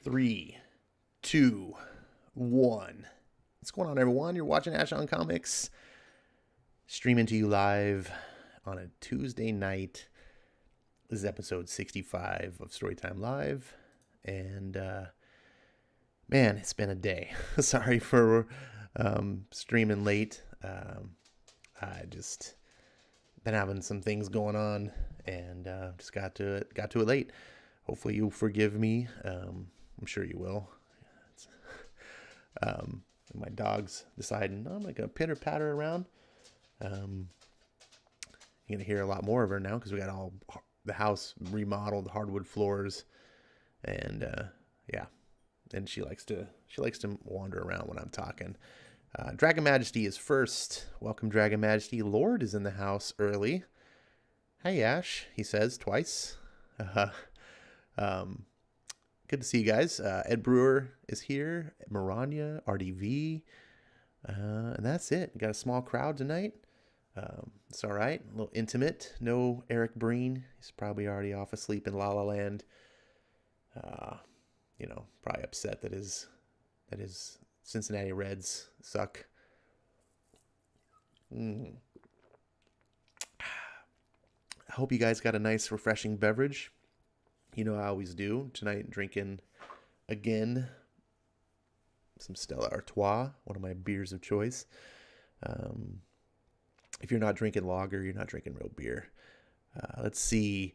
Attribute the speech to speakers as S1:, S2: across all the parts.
S1: Three, two, one. What's going on, everyone? You're watching Ash on Comics, streaming to you live on a Tuesday night. This is episode 65 of Storytime Live, and man, it's been a day. Sorry for streaming late. I just been having some things going on, and just got to it late. Hopefully, you'll forgive me. I'm sure you will. My dog's deciding I'm like a pitter patter around. You're gonna hear a lot more of her now because we got all the house remodeled, hardwood floors, and yeah. And she likes to wander around when I'm talking. Dragon Majesty is first. Welcome, Dragon Majesty. Lord is in the house early. Hey, Ash, he says twice. Good to see you guys. Ed Brewer is here. Maranya, RDV. And that's it. Got a small crowd tonight. It's all right. A little intimate. No Eric Breen. He's probably already off asleep in La La Land. Probably upset that his Cincinnati Reds suck. I hope you guys got a nice, refreshing beverage. You know I always do. Tonight, drinking, again, some Stella Artois, one of my beers of choice. If you're not drinking lager, you're not drinking real beer. Let's see.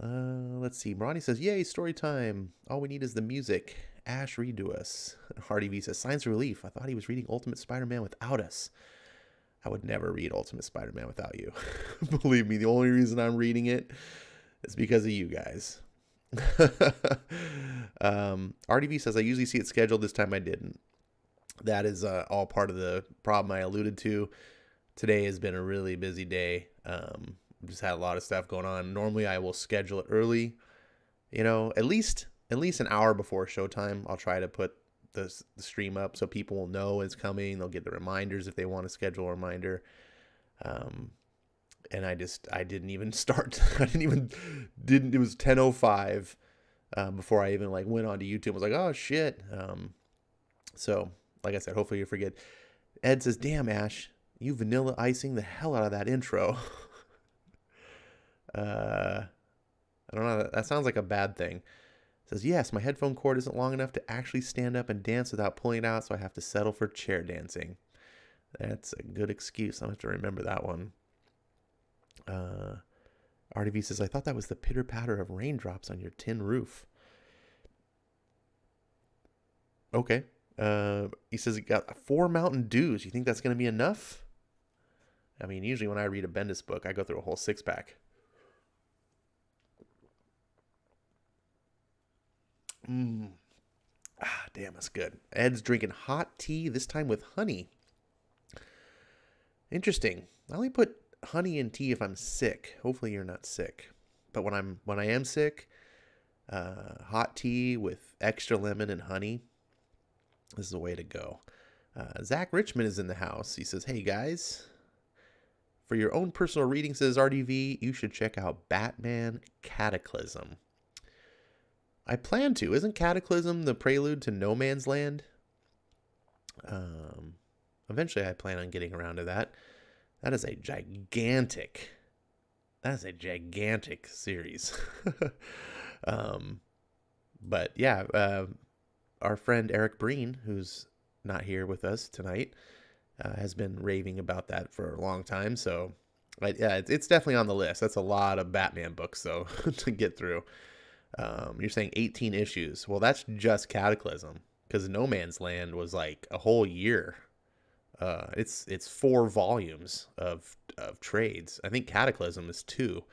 S1: Marani says, yay, story time. All we need is the music. Ash, read to us. Hardy V says, signs of relief. I thought he was reading Ultimate Spider-Man without us. I would never read Ultimate Spider-Man without you. Believe me, the only reason I'm reading it is because of you guys. RDV says, I usually see it scheduled. This time I didn't. That is all part of the problem I alluded to. Today has been a really busy day. Just had a lot of stuff going on. Normally I will schedule it early, at least an hour before showtime. I'll try to put the stream up so people will know it's coming. They'll get the reminders if they want to schedule a reminder. And I didn't even start. It was 10:05 before I even went onto YouTube. I was like, oh shit. So, like I said, hopefully you forget. Ed says, damn, Ash, you vanilla icing the hell out of that intro. I don't know. That sounds like a bad thing. Says, yes, my headphone cord isn't long enough to actually stand up and dance without pulling it out, so I have to settle for chair dancing. That's a good excuse. I'll have to remember that one. RDV says, I thought that was the pitter patter of raindrops on your tin roof. Okay. He says he got 4 Mountain Dews. You think that's going to be enough? I mean, usually when I read a Bendis book, I go through a whole 6-pack. Damn, that's good. Ed's drinking hot tea, this time with honey. Interesting. I only put honey in tea if I'm sick. Hopefully you're not sick. But when I am sick, hot tea with extra lemon and honey, this is the way to go. Zach Richmond is in the house. He says, hey guys, for your own personal reading, says RDV, you should check out Batman Cataclysm. I plan to. Isn't Cataclysm the prelude to No Man's Land? Eventually I plan on getting around to that. That is a gigantic series. But yeah, our friend Eric Breen, who's not here with us tonight, has been raving about that for a long time. So yeah, it's definitely on the list. That's a lot of Batman books, though, to get through. You're saying 18 issues. Well, that's just Cataclysm, because No Man's Land was like a whole year. It's 4 volumes of trades. I think Cataclysm is 2.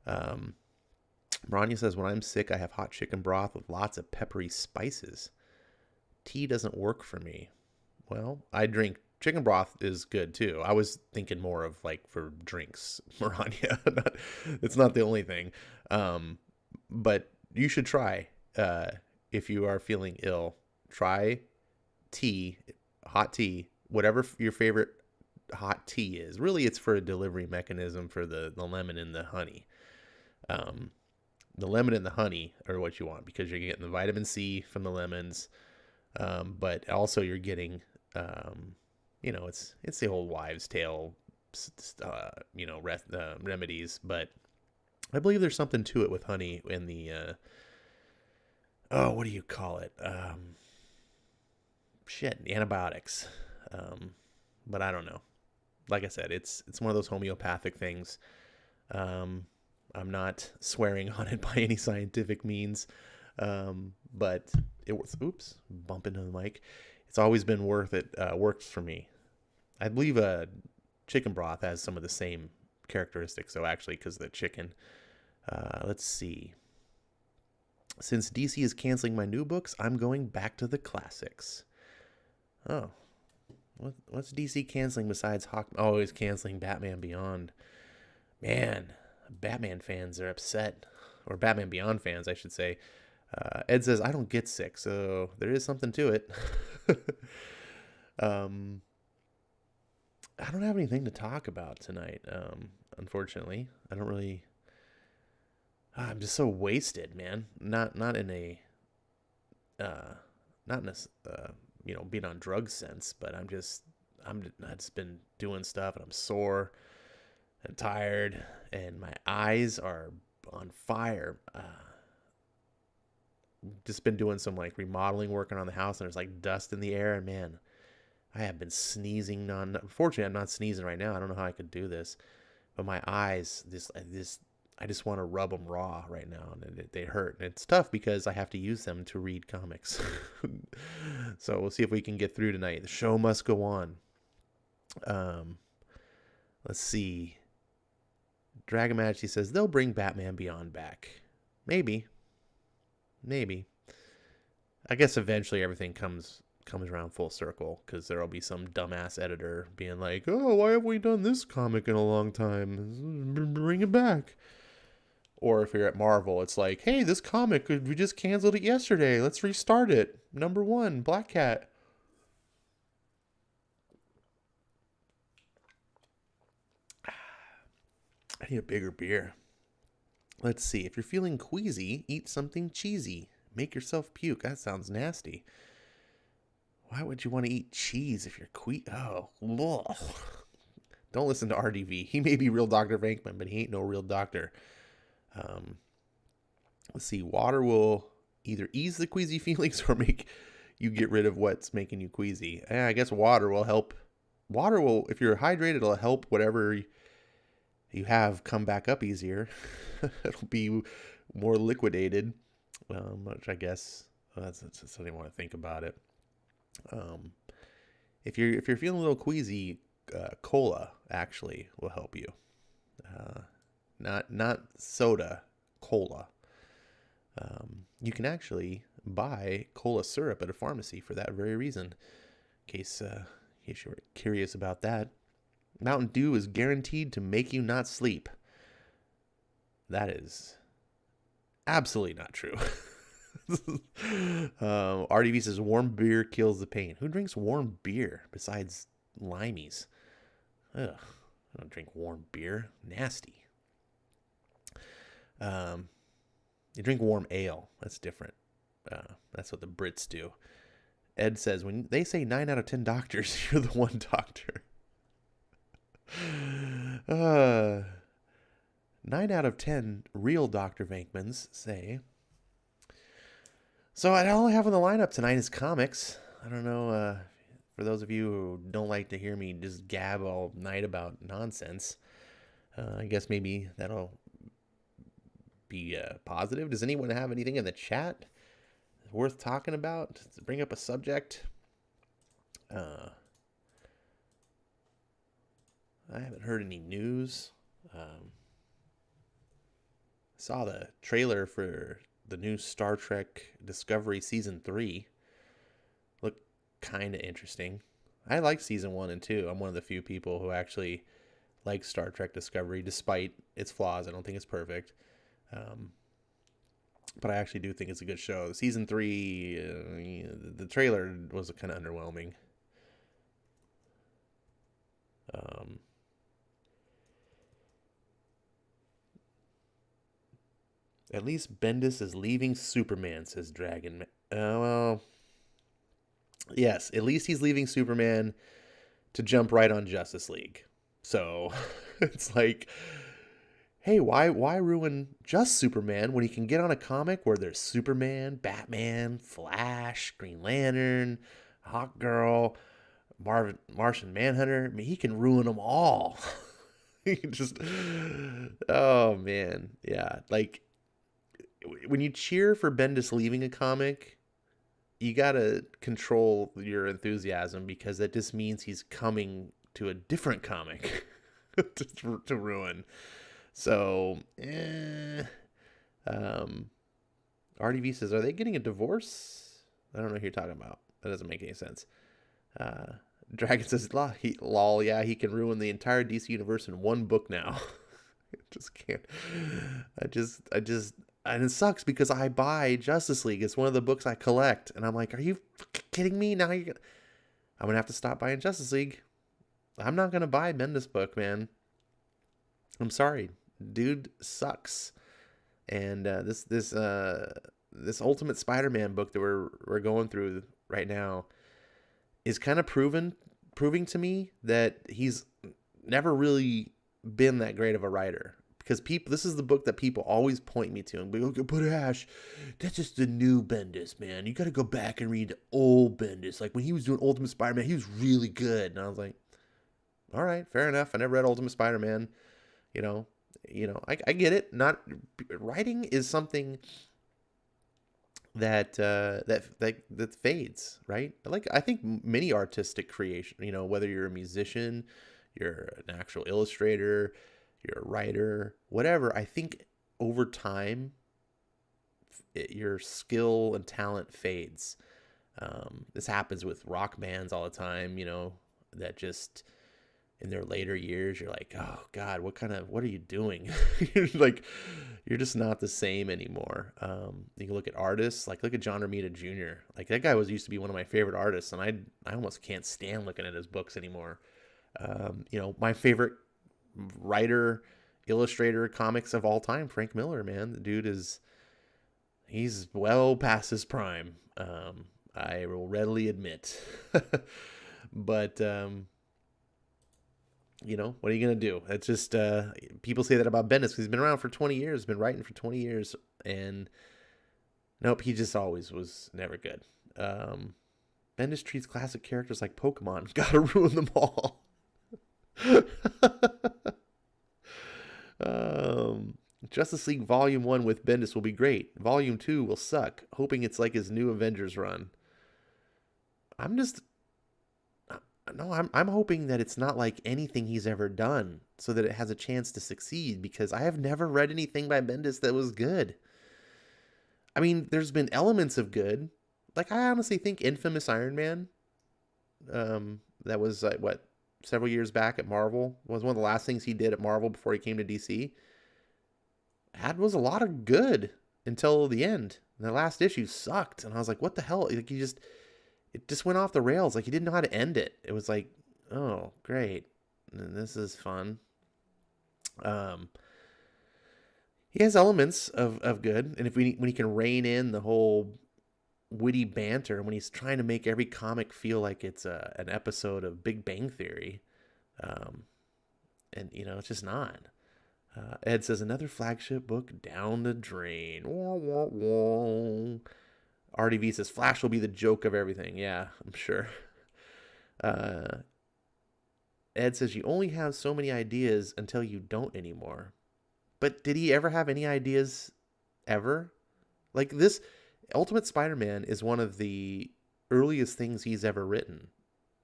S1: Branya says, when I'm sick, I have hot chicken broth with lots of peppery spices. Tea doesn't work for me. Well, I drink chicken broth is good too. I was thinking more of like for drinks, Maranya. It's not the only thing. But you should try, if you are feeling ill, try tea, hot tea, whatever your favorite hot tea is. Really, it's for a delivery mechanism for the lemon and the honey. The lemon and the honey are what you want, because you're getting the vitamin C from the lemons, but also you're getting, it's the old wives' tale, remedies, but I believe there's something to it with honey in the, what do you call it? Antibiotics. But I don't know. Like I said, it's one of those homeopathic things. I'm not swearing on it by any scientific means. But it was, bump into the mic. It's always been worth it. Works for me. I believe chicken broth has some of the same characteristics, though, actually, because the chicken. Let's see. Since DC is canceling my new books, I'm going back to the classics. Oh. What's DC canceling besides Hawk? Oh, he's canceling Batman Beyond. Man, Batman fans are upset. Or Batman Beyond fans, I should say. Ed says, I don't get sick, so there is something to it. I don't have anything to talk about tonight, unfortunately. I don't really... I'm just so wasted, man. Not in a... not in a... being on drugs sense, but I've just been doing stuff, and I'm sore and tired, and my eyes are on fire. Just been doing some like remodeling work around the house, and there's like dust in the air, and man, I have been sneezing unfortunately I'm not sneezing right now. I don't know how I could do this, but my eyes, I just want to rub them raw right now, and they hurt. And it's tough because I have to use them to read comics. So we'll see if we can get through tonight. The show must go on. Let's see. Dragon Majesty says they'll bring Batman Beyond back. Maybe. I guess eventually everything comes around full circle, because there'll be some dumbass editor being like, oh, why have we done this comic in a long time? Bring it back. Or if you're at Marvel, it's like, hey, this comic, we just canceled it yesterday. Let's restart it. Number 1, Black Cat. I need a bigger beer. Let's see. If you're feeling queasy, eat something cheesy. Make yourself puke. That sounds nasty. Why would you want to eat cheese if you're Oh, ugh. Don't listen to RDV. He may be real Dr. Venkman, but he ain't no real doctor. Um, let's see. Water will either ease the queasy feelings or make you get rid of what's making you queasy. I guess water will help. Water will, if you're hydrated, it'll help whatever you have come back up easier. It'll be more liquidated, which I guess that's something I want to think about it. If you're feeling a little queasy, cola actually will help you. Not soda, cola. You can actually buy cola syrup at a pharmacy for that very reason. In case you were curious about that. Mountain Dew is guaranteed to make you not sleep. That is absolutely not true. RDV says warm beer kills the pain. Who drinks warm beer besides limeys? Ugh, I don't drink warm beer. Nasty. You drink warm ale. That's different. That's what the Brits do. Ed says, when they say 9 out of 10 doctors, you're the one doctor. 9 out of 10 real Dr. Venkmans say. So all I have on the lineup tonight is comics. I don't know, for those of you who don't like to hear me just gab all night about nonsense, I guess maybe that'll be positive. Does anyone have anything in the chat worth talking about to bring up a subject? I haven't heard any news. Saw the trailer for the new Star Trek Discovery Season 3. Looked kind of interesting. I like Season 1 and 2. I'm one of the few people who actually like Star Trek Discovery, despite its flaws. I don't think it's perfect. But I actually do think it's a good show. Season 3, the trailer was kind of underwhelming. At least Bendis is leaving Superman, says Dragon. Well, yes, at least he's leaving Superman to jump right on Justice League. So it's like, hey, why ruin just Superman when he can get on a comic where there's Superman, Batman, Flash, Green Lantern, Hawkgirl, Martian Manhunter? I mean, he can ruin them all. He can just, oh man, yeah. Like, when you cheer for Bendis leaving a comic, you gotta control your enthusiasm, because that just means he's coming to a different comic to ruin. So, RDV says, are they getting a divorce? I don't know who you're talking about. That doesn't make any sense. Dragon says, lol, yeah, he can ruin the entire DC universe in one book now. I just can't. And it sucks because I buy Justice League. It's one of the books I collect. And I'm like, are you kidding me? Now I'm going to have to stop buying Justice League. I'm not going to buy Bendis book, man. I'm sorry. Dude sucks. And this Ultimate Spider-Man book that we're going through right now is kind of proving to me that he's never really been that great of a writer. Because this is the book that people always point me to and be like, okay, but Ash, that's just the new Bendis, man. You got to go back and read the old Bendis. Like when he was doing Ultimate Spider-Man, he was really good. And I was like, all right, fair enough. I never read Ultimate Spider-Man. I get it. Not writing is something that fades, right? Like I think many artistic creation, whether you're a musician, you're an actual illustrator, you're a writer, whatever, I think over time, your skill and talent fades. This happens with rock bands all the time, that just in their later years, you're like, oh God, what are you doing? You're just not the same anymore. You can look at artists, look at John Romita Jr. Like that guy used to be one of my favorite artists, and I almost can't stand looking at his books anymore. My favorite writer, illustrator, comics of all time, Frank Miller, man. The dude he's well past his prime. I will readily admit. But what are you gonna do? It's just people say that about Bendis because he's been around for 20 years, been writing for 20 years, and nope, he just always was never good. Bendis treats classic characters like Pokemon. Gotta ruin them all. um, Justice League Volume 1 with Bendis will be great. Volume 2 will suck. Hoping it's like his new Avengers run. I'm just... No, I'm hoping that it's not like anything he's ever done so that it has a chance to succeed, because I have never read anything by Bendis that was good. I mean, there's been elements of good. Like, I honestly think Infamous Iron Man, that was, several years back at Marvel, was one of the last things he did at Marvel before he came to DC. That was a lot of good until the end. And the last issue sucked. And I was like, what the hell? Like, it just went off the rails. Like, he didn't know how to end it. It was like, oh, great. And this is fun. He has elements of good. And when he can rein in the whole witty banter, when he's trying to make every comic feel like it's an episode of Big Bang Theory, and it's just not. Ed says another flagship book down the drain. Wah, wah, wah. RDV says Flash will be the joke of everything. Yeah, I'm sure. Ed says you only have so many ideas until you don't anymore. But did he ever have any ideas ever? Like, this Ultimate Spider-Man is one of the earliest things he's ever written.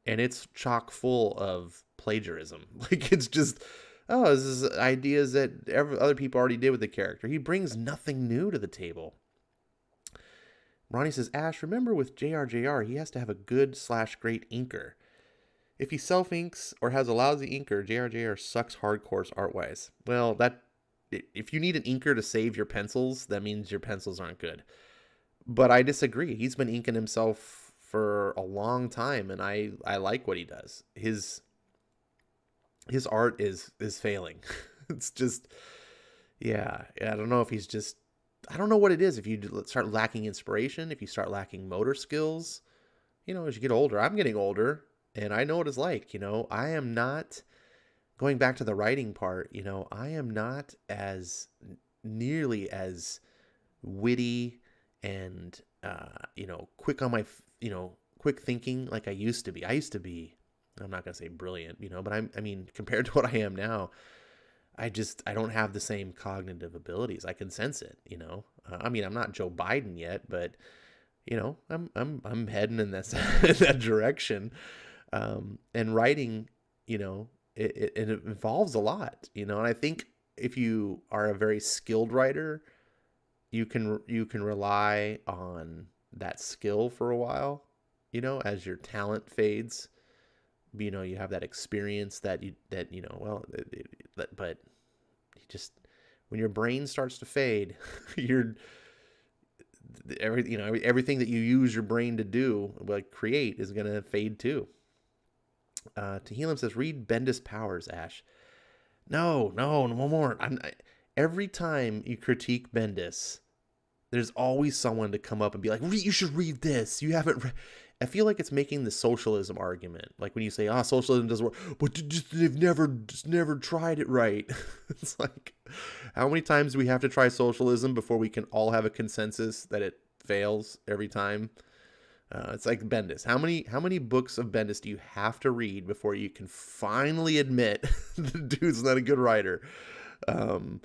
S1: And it's chock full of plagiarism. Like, it's just, this is ideas that other people already did with the character. He brings nothing new to the table. Ronnie says, Ash, remember with JRJR, he has to have a good/great inker. If he self-inks or has a lousy inker, JRJR sucks hardcore art-wise. Well, if you need an inker to save your pencils, that means your pencils aren't good. But I disagree. He's been inking himself for a long time, and I like what he does. His art is failing. It's just, yeah, I don't know if he's just, I don't know what it is. If you start lacking inspiration, if you start lacking motor skills, as you get older. I'm getting older, and I know what it's like. I am not, going back to the writing part, I am not as nearly as witty and, quick on my, quick thinking like I used to be. I'm not going to say brilliant, but I mean, compared to what I am now, I don't have the same cognitive abilities. I can sense it, I mean, I'm not Joe Biden yet, but I'm heading in that direction. And writing, it involves a lot, and I think if you are a very skilled writer, you can rely on that skill for a while, as your talent fades. You have that experience but you just, when your brain starts to fade, everything that you use your brain to do, like create, is going to fade too. Tehillim says, read Bendis Powers, Ash. No more. Every time you critique Bendis, there's always someone to come up and be like, you should read this. You haven't read. I feel like it's making the socialism argument. Like when you say, socialism doesn't work, but they've never tried it right. It's like, how many times do we have to try socialism before we can all have a consensus that it fails every time? It's like Bendis. How many books of Bendis do you have to read before you can finally admit the dude's not a good writer? I'm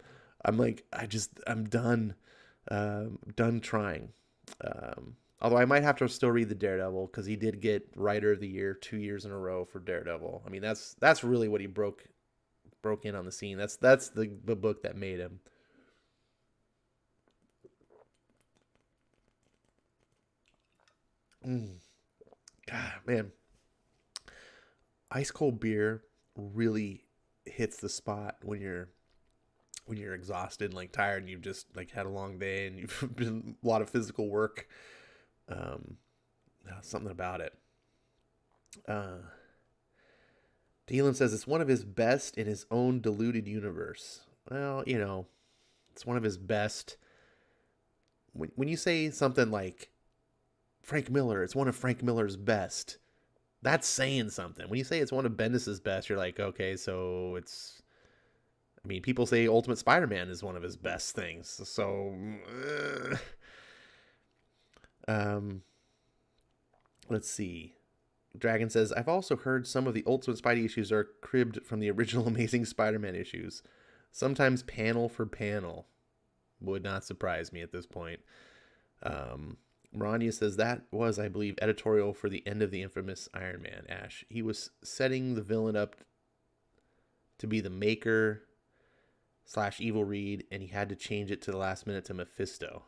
S1: done. Done trying. Although I might have to still read the Daredevil, because he did get Writer of the Year 2 years in a row for Daredevil. I mean, that's really what he broke in on the scene. That's the book that made him. God, man, ice cold beer really hits the spot when you're exhausted and like tired, and you've just like had a long day and you've been a lot of physical work. Something about it. Dylan says it's one of his best in his own deluded universe. Well, it's one of his best. When you say something like Frank Miller. It's one of Frank Miller's best. That's saying something. When you say it's one of Bendis's best, you're like, okay, so it's... I mean, people say Ultimate Spider-Man is one of his best things. So, let's see. Dragon says, I've also heard some of the Ultimate Spidey issues are cribbed from the original Amazing Spider-Man issues. Sometimes panel for panel. Would not surprise me at this point. Marania says, that was, I believe, editorial for the end of the infamous Iron Man, Ash. He was setting the villain up to be the Maker / Evil Reed, and he had to change it to the last minute to Mephisto.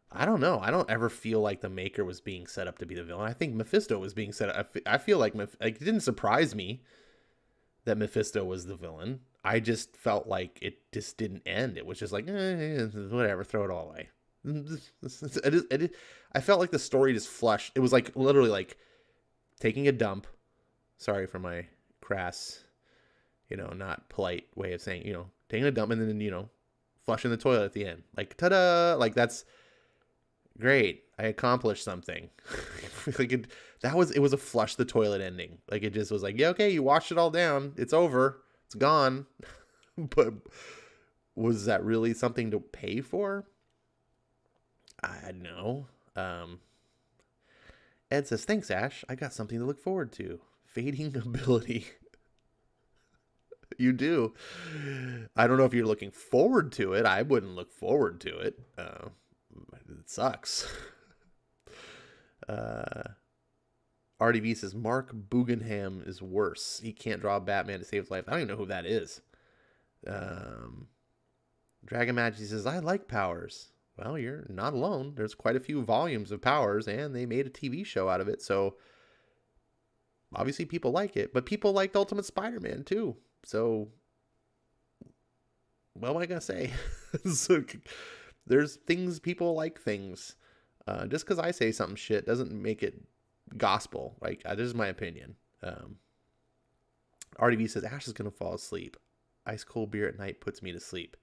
S1: I don't know. I don't ever feel like the Maker was being set up to be the villain. I think Mephisto was being set up. I feel like it didn't surprise me that Mephisto was the villain. I just felt like it just didn't end. It was just like, whatever, throw it all away. I felt like the story just flushed. It was like literally like taking a dump. Sorry for my crass, not polite way of saying, taking a dump and then, flushing the toilet at the end. Like, ta-da! Like, that's great. I accomplished something. It was a flush the toilet ending. Like, it just was like, yeah, okay, you washed it all down. It's over. It's gone. But was that really something to pay for? I don't know. Ed says, thanks, Ash. I got something to look forward to. Fading ability. You do. I don't know if you're looking forward to it. I wouldn't look forward to it. It sucks. RDV says, Mark Bugenham is worse. He can't draw Batman to save his life. I don't even know who that is. Dragon Majesty says, I like Powers. Well, you're not alone. There's quite a few volumes of Powers, and they made a TV show out of it. So, obviously people like it. But people liked Ultimate Spider-Man, too. So, what am I going to say? So, there's things, people like things. Just because I say something shit doesn't make it gospel. Like, this is my opinion. RDV says, Ash is going to fall asleep. Ice cold beer at night puts me to sleep.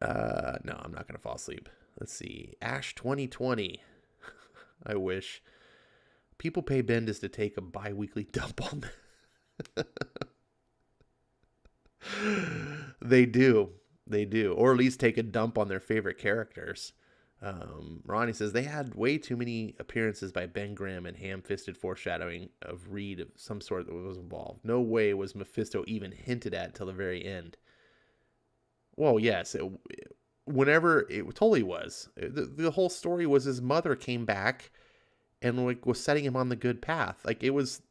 S1: No, I'm not going to fall asleep. Let's see. Ash 2020. I wish. People pay Bendis to take a bi-weekly dump on them. They do. They do. Or at least take a dump on their favorite characters. Ronnie says, they had way too many appearances by Ben Grimm and ham-fisted foreshadowing of Reed of some sort that was involved. No way was Mephisto even hinted at till the very end. Well, yes, it totally was. The whole story was his mother came back and was setting him on the good path. Like, it was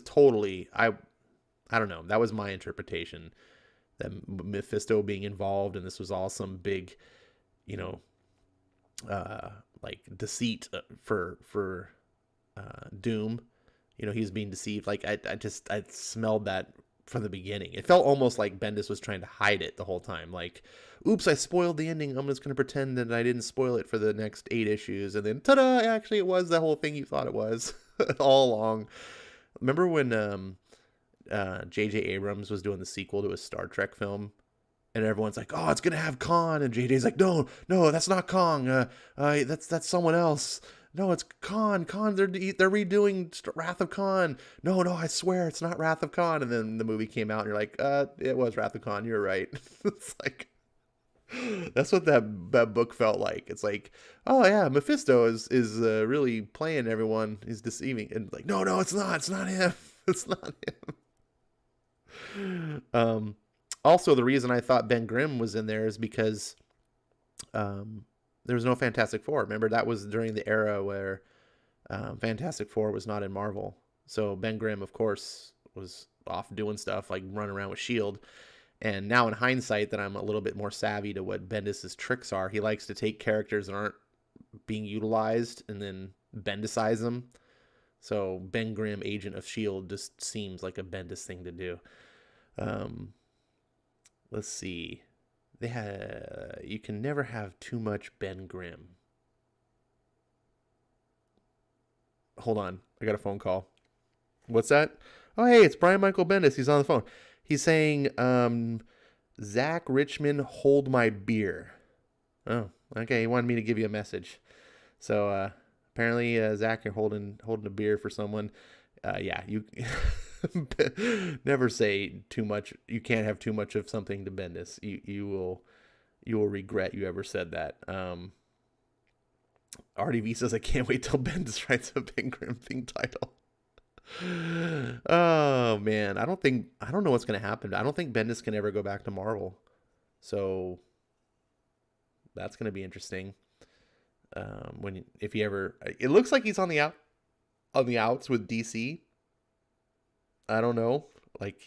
S1: totally, I don't know. That was my interpretation, that Mephisto being involved, and this was all some big, like deceit for Doom. He's being deceived. Like, I smelled that from the beginning. It felt almost like Bendis was trying to hide it the whole time. Like, oops, I spoiled the ending. I'm just going to pretend that I didn't spoil it for the next 8 issues. And then, ta-da, actually it was the whole thing you thought it was all along. Remember when J.J. Abrams was doing the sequel to a Star Trek film? And everyone's like, oh, it's going to have Khan. And J.J.'s like, no, that's not Kong. That's someone else. No, it's Khan. They're redoing Wrath of Khan. No, I swear it's not Wrath of Khan. And then the movie came out and you're like, it was Wrath of Khan. You're right. It's like, that's what that book felt like. It's like, oh yeah, Mephisto is really playing everyone. He's deceiving. And like, no, it's not. It's not him. It's not him. Also, the reason I thought Ben Grimm was in there is because there was no Fantastic Four. Remember, that was during the era where Fantastic Four was not in Marvel. So Ben Grimm, of course, was off doing stuff like running around with S.H.I.E.L.D. And now in hindsight that I'm a little bit more savvy to what Bendis' tricks are, he likes to take characters that aren't being utilized and then Bendisize them. So Ben Grimm, agent of S.H.I.E.L.D., just seems like a Bendis thing to do. Let's see. You can never have too much Ben Grimm. Hold on. I got a phone call. What's that? Oh, hey, it's Brian Michael Bendis. He's on the phone. He's saying, Zach Richmond, hold my beer. Oh, okay. He wanted me to give you a message. So apparently, Zach, you're holding a beer for someone. Yeah, you never say too much. You can't have too much of something to Bendis. You will regret you ever said that. RDV says I can't wait till Bendis writes a Big Grim Thing title. Oh man, I don't know what's gonna happen. I don't think Bendis can ever go back to Marvel. So that's gonna be interesting. If he ever, it looks like he's on the outs with DC. I don't know. Like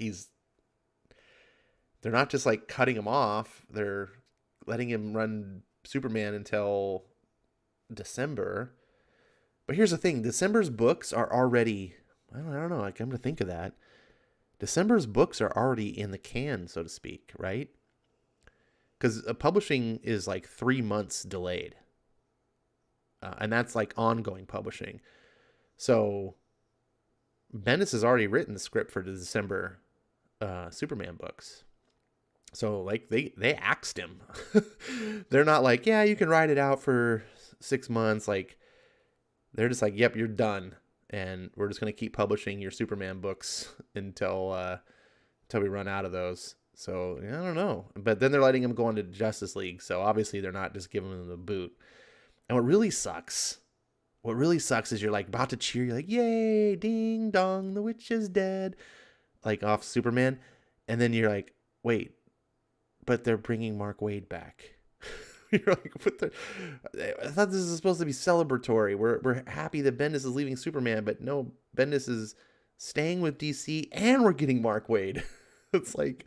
S1: they're not just like cutting him off. They're letting him run Superman until December. But here's the thing: December's books are already. I don't know. Like I'm to think of that. December's books are already in the can, so to speak, right? Because publishing is like 3 months delayed, and that's like ongoing publishing. So Bendis has already written the script for the December Superman books. So like they axed him. They're not like, yeah, you can write it out for 6 months. Like they're just like, yep, you're done, and we're just gonna keep publishing your Superman books until we run out of those. So I don't know, but then they're letting him go into Justice League. So obviously they're not just giving him the boot. And what really sucks is you're like about to cheer. You're like, yay, ding dong, the witch is dead. Like off Superman. And then you're like, wait, but they're bringing Mark Waid back. You're like, I thought this is supposed to be celebratory. We're happy that Bendis is leaving Superman, but no, Bendis is staying with DC and we're getting Mark Waid. It's like,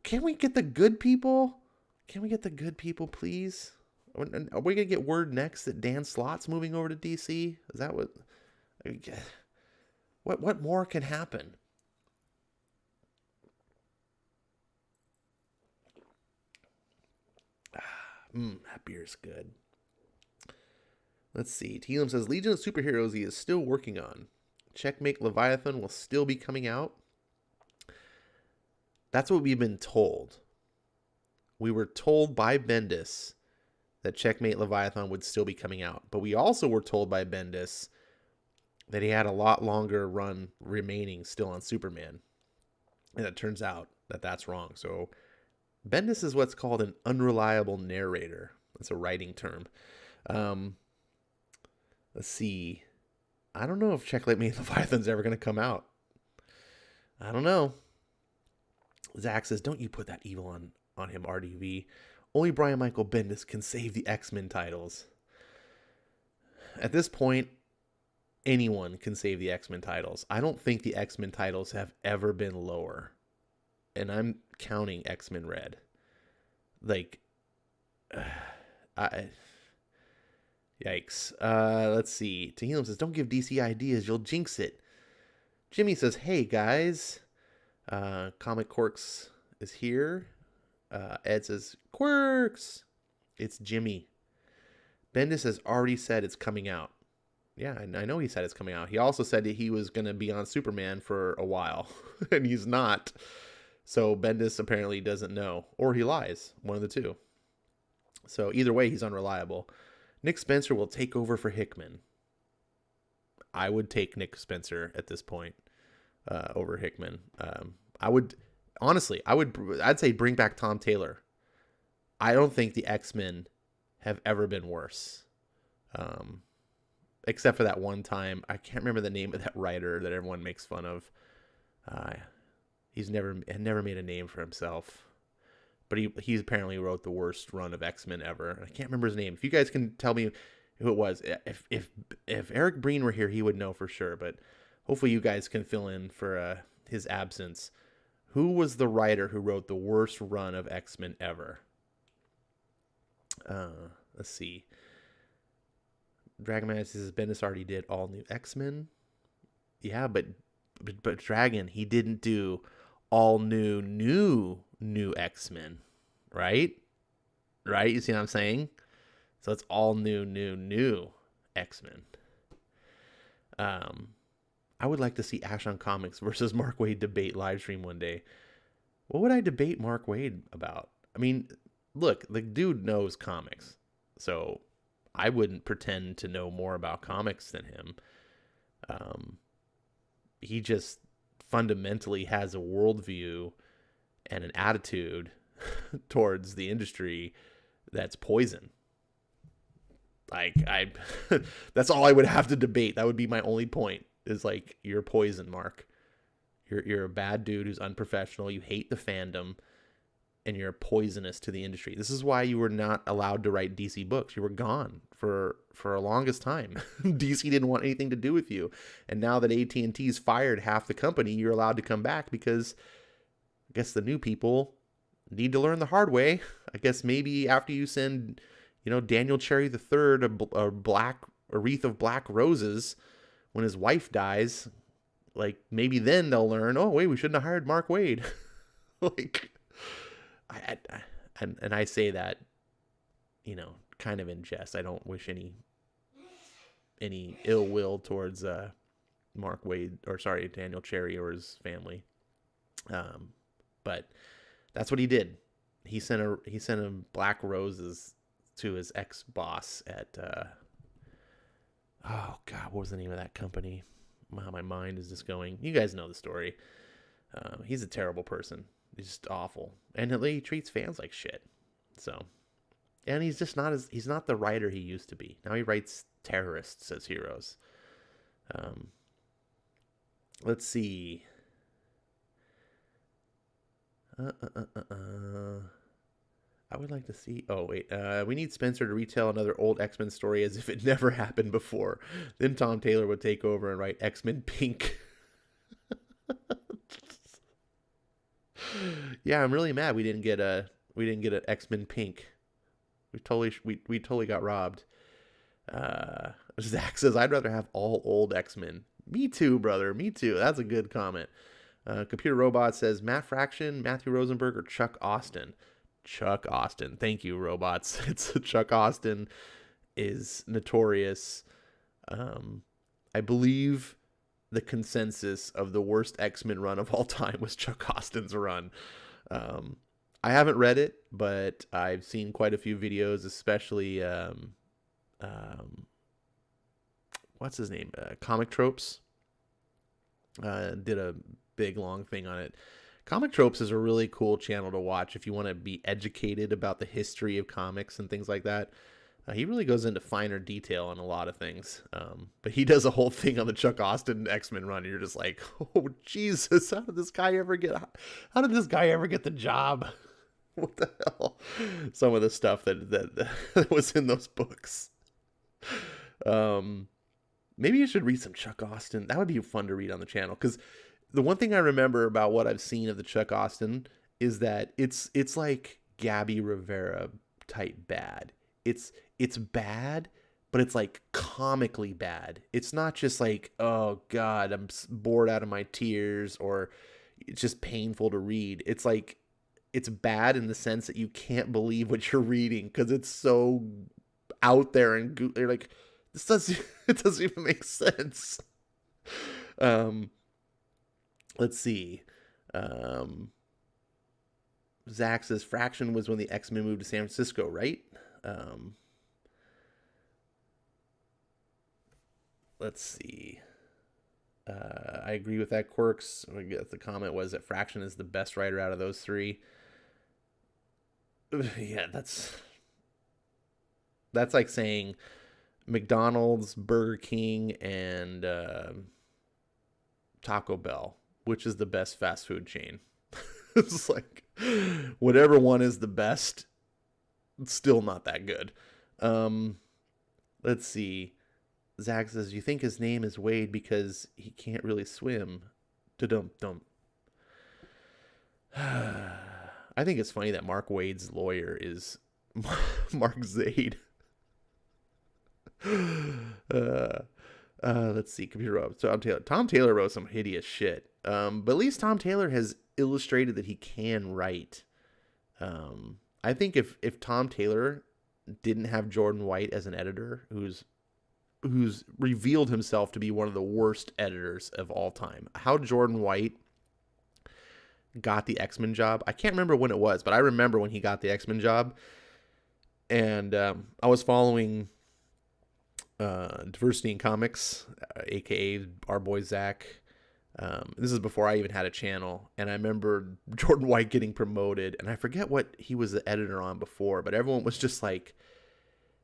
S1: can we get the good people? Can we get the good people, please? Are we going to get word next that Dan Slott's moving over to DC? Is that what more can happen? That beer's good. Let's see. Telam says, Legion of Superheroes he is still working on. Checkmate Leviathan will still be coming out. That's what we've been told. We were told by Bendis that Checkmate Leviathan would still be coming out. But we also were told by Bendis that he had a lot longer run remaining still on Superman. And it turns out that that's wrong. So Bendis is what's called an unreliable narrator. That's a writing term. Let's see. I don't know if Checkmate Leviathan's ever going to come out. I don't know. Zach says, don't you put that evil on him, RDV. Only Brian Michael Bendis can save the X-Men titles. At this point, anyone can save the X-Men titles. I don't think the X-Men titles have ever been lower. And I'm counting X-Men Red. Like, yikes. Let's see. Tehillim says, don't give DC ideas. You'll jinx it. Jimmy says, hey, guys. Comic Quirks is here. Ed says, Quirks. It's Jimmy. Bendis has already said it's coming out. Yeah, I know he said it's coming out. He also said that he was going to be on Superman for a while. And he's not. So Bendis apparently doesn't know. Or he lies. One of the two. So either way, he's unreliable. Nick Spencer will take over for Hickman. I would take Nick Spencer at this point over Hickman. I'd say bring back Tom Taylor. I don't think the X-Men have ever been worse. Except for that one time. I can't remember the name of that writer that everyone makes fun of. He's never made a name for himself. But he apparently wrote the worst run of X-Men ever. I can't remember his name. If you guys can tell me who it was. If Eric Breen were here, he would know for sure. But hopefully you guys can fill in for his absence. Who was the writer who wrote the worst run of X-Men ever? Let's see. Dragon Man says Bendis already did all new X-Men. Yeah, but Dragon, he didn't do all new X-Men, right? Right? You see what I'm saying? So it's all new X-Men. I would like to see Ash on Comics versus Mark Waid debate live stream one day. What would I debate Mark Waid about? I mean, look, the dude knows comics. So I wouldn't pretend to know more about comics than him. He just fundamentally has a worldview and an attitude towards the industry that's poison. Like, that's all I would have to debate. That would be my only point, is like, you're poison, Mark. You're a bad dude who's unprofessional. You hate the fandom, and you're poisonous to the industry. This is why you were not allowed to write DC books. You were gone for a longest time. DC didn't want anything to do with you. And now that AT&T's fired half the company, you're allowed to come back because I guess the new people need to learn the hard way. I guess maybe after you send, Daniel Cherry III a wreath of black roses when his wife dies, like, maybe then they'll learn, oh, wait, we shouldn't have hired Mark Waid. Like, I say that, kind of in jest. I don't wish any ill will towards Mark Waid, or sorry, Daniel Cherry or his family. But that's what he did. He sent him black roses to his ex-boss at oh god, what was the name of that company? Wow, my mind is just going. You guys know the story. He's a terrible person. He's just awful, and he treats fans like shit. So, and he's just he's not the writer he used to be. Now he writes terrorists as heroes. Let's see. I would like to see. Oh wait, we need Spencer to retell another old X-Men story as if it never happened before. Then Tom Taylor would take over and write X-Men Pink. Yeah, I'm really mad we didn't get an X-Men Pink. We totally got robbed. Zach says, I'd rather have all old X-Men. Me too, brother. Me too. That's a good comment. Computer Robot says, Matt Fraction, Matthew Rosenberg, or Chuck Austin. Chuck Austin. Thank you, robots. It's Chuck Austin is notorious. I believe the consensus of the worst X-Men run of all time was Chuck Austin's run. I haven't read it, but I've seen quite a few videos, especially what's his name? Comic Tropes did a big long thing on it. Comic Tropes is a really cool channel to watch if you want to be educated about the history of comics and things like that. He really goes into finer detail on a lot of things. But he does a whole thing on the Chuck Austin X-Men run, and you're just like, oh, Jesus, how did this guy ever get the job? What the hell? Some of the stuff that was in those books. Maybe you should read some Chuck Austin. That would be fun to read on the channel, because the one thing I remember about what I've seen of the Chuck Austin is that it's like Gabby Rivera type bad. It's bad, but it's like comically bad. It's not just like, oh God, I'm bored out of my tears, or it's just painful to read. It's like, it's bad in the sense that you can't believe what you're reading because it's so out there, and you're like, it doesn't even make sense. Let's see. Zach says Fraction was when the X-Men moved to San Francisco, right? Let's see. I agree with that, Quirks. The comment was that Fraction is the best writer out of those three. Yeah, that's like saying McDonald's, Burger King, and Taco Bell, which is the best fast food chain. It's like, whatever one is the best, it's still not that good. Let's see. Zach says, you think his name is Wade because he can't really swim? Dum. I think it's funny that Mark Wade's lawyer is Mark Zaid. Let's see. Computer wrote Tom Taylor wrote some hideous shit. But at least Tom Taylor has illustrated that he can write. I think if Tom Taylor didn't have Jordan White as an editor, who's revealed himself to be one of the worst editors of all time, how Jordan White got the X-Men job, I can't remember when it was, but I remember when he got the X-Men job. And I was following Diversity in Comics, aka our boy Zach. This is before I even had a channel, and I remember Jordan White getting promoted, and I forget what he was the editor on before, but everyone was just like,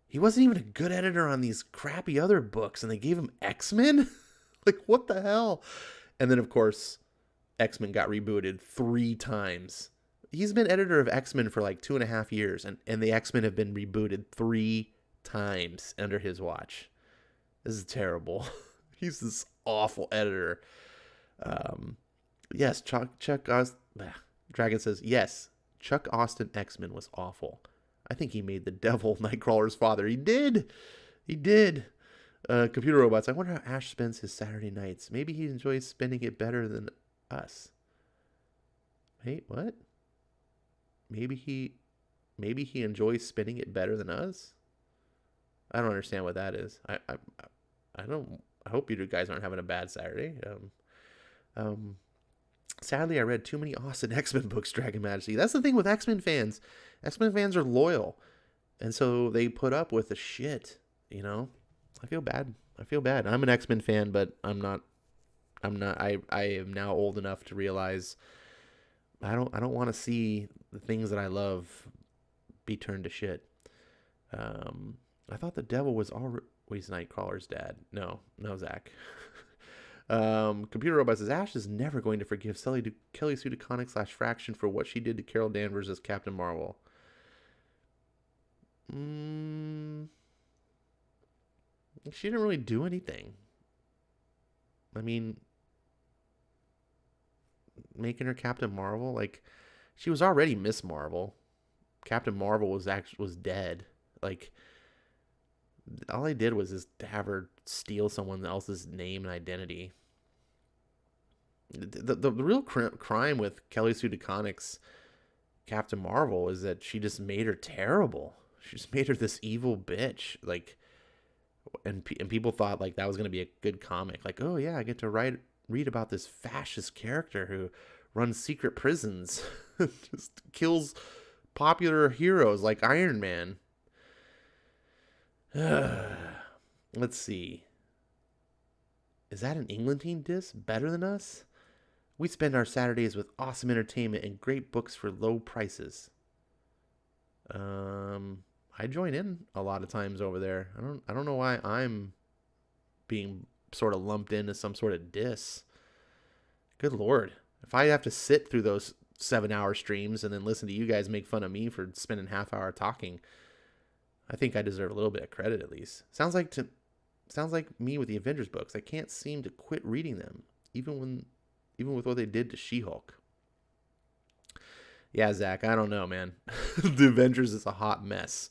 S1: he wasn't even a good editor on these crappy other books, and they gave him X-Men? Like, what the hell? And then, of course, X-Men got rebooted 3 times. He's been editor of X-Men for like 2.5 years, and the X-Men have been rebooted 3 times under his watch. This is terrible. He's this awful editor. Yes, Chuck Austin. Dragon says, yes, Chuck Austin X-Men was awful. I think he made the devil Nightcrawler's father. He did. He did. Computer Robots. I wonder how Ash spends his Saturday nights. Maybe he enjoys spending it better than us. Wait, what? Maybe he enjoys spending it better than us? I don't understand what that is. I hope you guys aren't having a bad Saturday. Sadly, I read too many Austin X-Men books, Dragon Majesty. That's the thing with X-Men fans. X-Men fans are loyal, and so they put up with the shit, you know? I feel bad. I'm an X-Men fan, but I'm not. I am now old enough to realize I don't want to see the things that I love be turned to shit. I thought the devil was always Nightcrawler's dad. No, Zach. Computer Robot says, Ash is never going to forgive Kelly Sue DeConnick / Fraction for what she did to Carol Danvers as Captain Marvel. She didn't really do anything. I mean, making her Captain Marvel, like, she was already Miss Marvel. Captain Marvel was dead. Like, all I did was just have her steal someone else's name and identity. The real crime with Kelly Sue DeConnick's Captain Marvel is that she just made her terrible. She just made her this evil bitch. Like, and people thought like that was going to be a good comic. Like, oh yeah, I get to read about this fascist character who runs secret prisons, just kills popular heroes like Iron Man. Let's see. Is that an Englandine diss? Better than us? We spend our Saturdays with awesome entertainment and great books for low prices. I join in a lot of times over there. I don't know why I'm being sort of lumped into some sort of diss. Good Lord. If I have to sit through those 7-hour streams and then listen to you guys make fun of me for spending half hour talking, I think I deserve a little bit of credit at least. Sounds like me with the Avengers books. I can't seem to quit reading them, even with what they did to She-Hulk. Yeah, Zach, I don't know, man. The Avengers is a hot mess.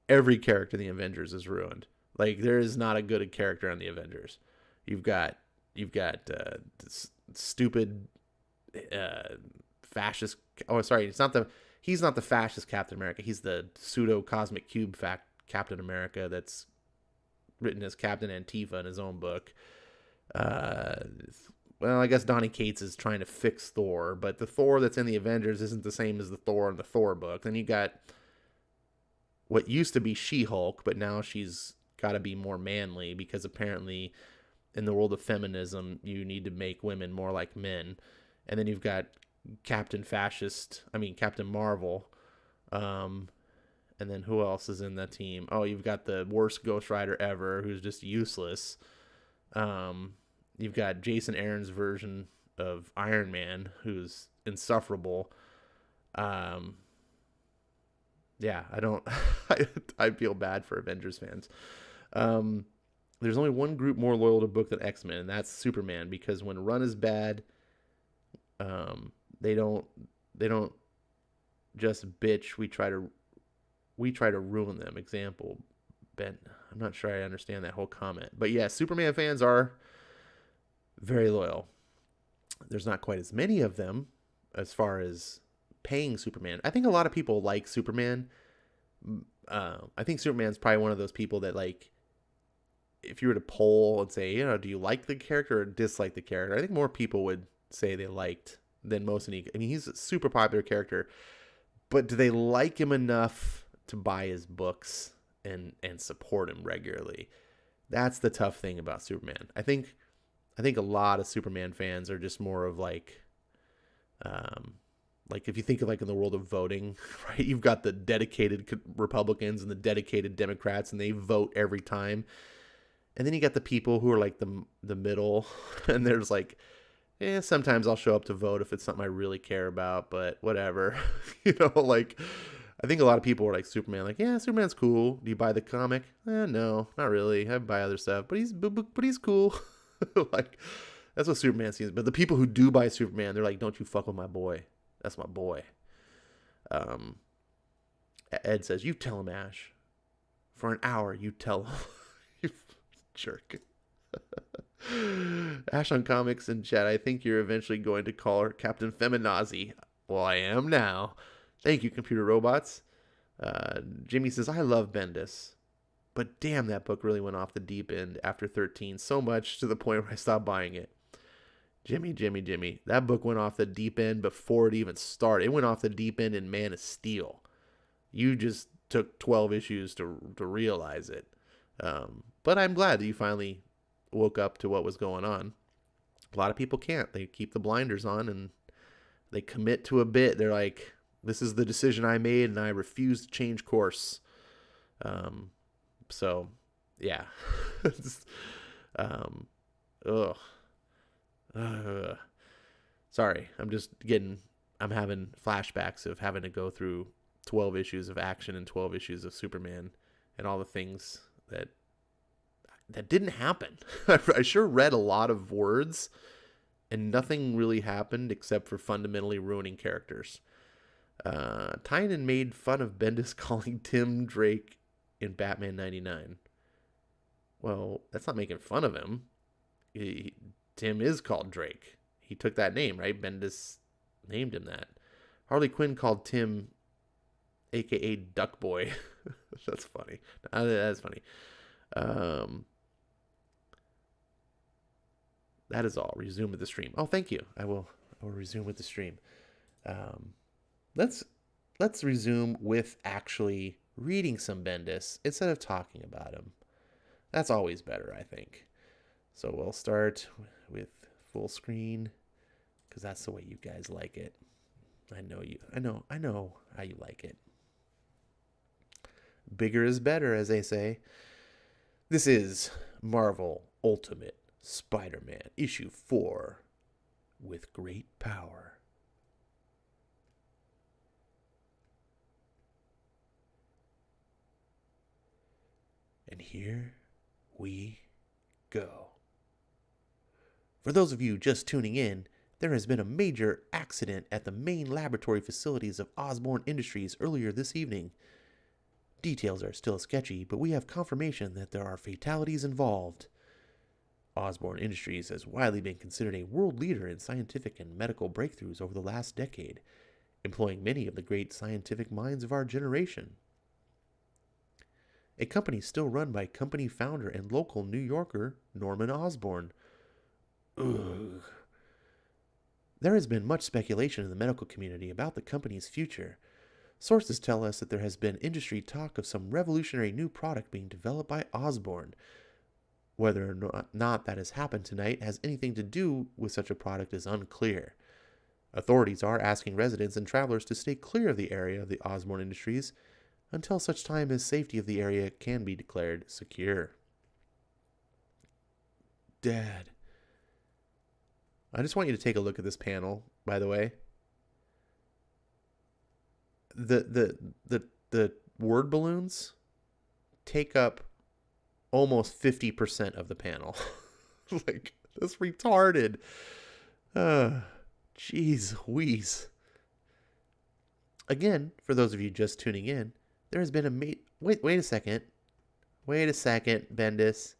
S1: Every character in the Avengers is ruined. Like, there is not a good character on the Avengers. You've got this stupid fascist. Oh, sorry, he's not the fascist Captain America. He's the pseudo cosmic cube Captain America that's written as Captain Antifa in his own book. Well, I guess Donny Cates is trying to fix Thor, but the Thor that's in the Avengers isn't the same as the Thor in the Thor book. Then you got what used to be She-Hulk, but now she's got to be more manly because apparently in the world of feminism, you need to make women more like men. And then you've got Captain Marvel. And then who else is in that team? Oh, you've got the worst Ghost Rider ever, who's just useless. You've got Jason Aaron's version of Iron Man, who's insufferable. Yeah, I feel bad for Avengers fans. There's only one group more loyal to book than X-Men, and that's Superman, because when run is bad, they don't just bitch. We try to ruin them. Example, Ben. I'm not sure I understand that whole comment, but yeah, Superman fans are very loyal. There's not quite as many of them as far as paying Superman. I think a lot of people like Superman. I think Superman's probably one of those people that, like, if you were to poll and say, do you like the character or dislike the character? I think more people would say they liked than most. I mean, he's a super popular character, but do they like him enough to buy his books and support him regularly? That's the tough thing about Superman. I think a lot of Superman fans are just more of like if you think of like in the world of voting, right? You've got the dedicated Republicans and the dedicated Democrats, and they vote every time. And then you got the people who are like the middle, and there's like, sometimes I'll show up to vote if it's something I really care about, but whatever. Like I think a lot of people are like Superman, like, yeah, Superman's cool. Do you buy the comic? No, not really. I buy other stuff, but he's cool. Like that's what Superman seems. But the people who do buy Superman, they're like, don't you fuck with my boy. That's my boy. Ed says, you tell him, Ash. For an hour, you tell him. You jerk. Ash on Comics in chat, I think you're eventually going to call her Captain Feminazi. Well, I am now. Thank you, computer robots. Jimmy says, I love Bendis. But damn, that book really went off the deep end after 13. So much to the point where I stopped buying it. Jimmy. That book went off the deep end before it even started. It went off the deep end in Man of Steel. You just took 12 issues to realize it. But I'm glad that you finally woke up to what was going on. A lot of people can't. They keep the blinders on and they commit to a bit. They're like, this is the decision I made and I refuse to change course. So, yeah. Ugh. Sorry, I'm having flashbacks of having to go through 12 issues of action and 12 issues of Superman and all the things that didn't happen. I sure read a lot of words and nothing really happened except for fundamentally ruining characters. Tynan made fun of Bendis calling Tim Drake in Batman 99. Well, that's not making fun of him. Tim is called Drake. He took that name, right? Bendis named him that. Harley Quinn called Tim, a.k.a. Duck Boy. That's funny. That's funny. That is all. Resume with the stream. Oh, thank you. I will resume with the stream. Let's resume with actually reading some Bendis instead of talking about him. That's always better, I think. So we'll start with full screen because that's the way you guys like it. I know how you like it. Bigger is better, as they say. This is Marvel Ultimate Spider-Man issue 4 with great power. And here we go. For those of you just tuning in, there has been a major accident at the main laboratory facilities of Osborn Industries earlier this evening. Details are still sketchy, but we have confirmation that there are fatalities involved. Osborn Industries has widely been considered a world leader in scientific and medical breakthroughs over the last decade, employing many of the great scientific minds of our generation. A company still run by company founder and local New Yorker Norman Osborn. Ugh. There has been much speculation in the medical community about the company's future. Sources tell us that there has been industry talk of some revolutionary new product being developed by Osborn. Whether or not that has happened tonight has anything to do with such a product is unclear. Authorities are asking residents and travelers to stay clear of the area of the Osborn Industries until such time as safety of the area can be declared secure. Dad. I just want you to take a look at this panel, by the way. The word balloons take up almost 50% of the panel. Like, that's retarded. Jeez Wheeze. Again, for those of you just tuning in, there has been a wait a second, Bendis.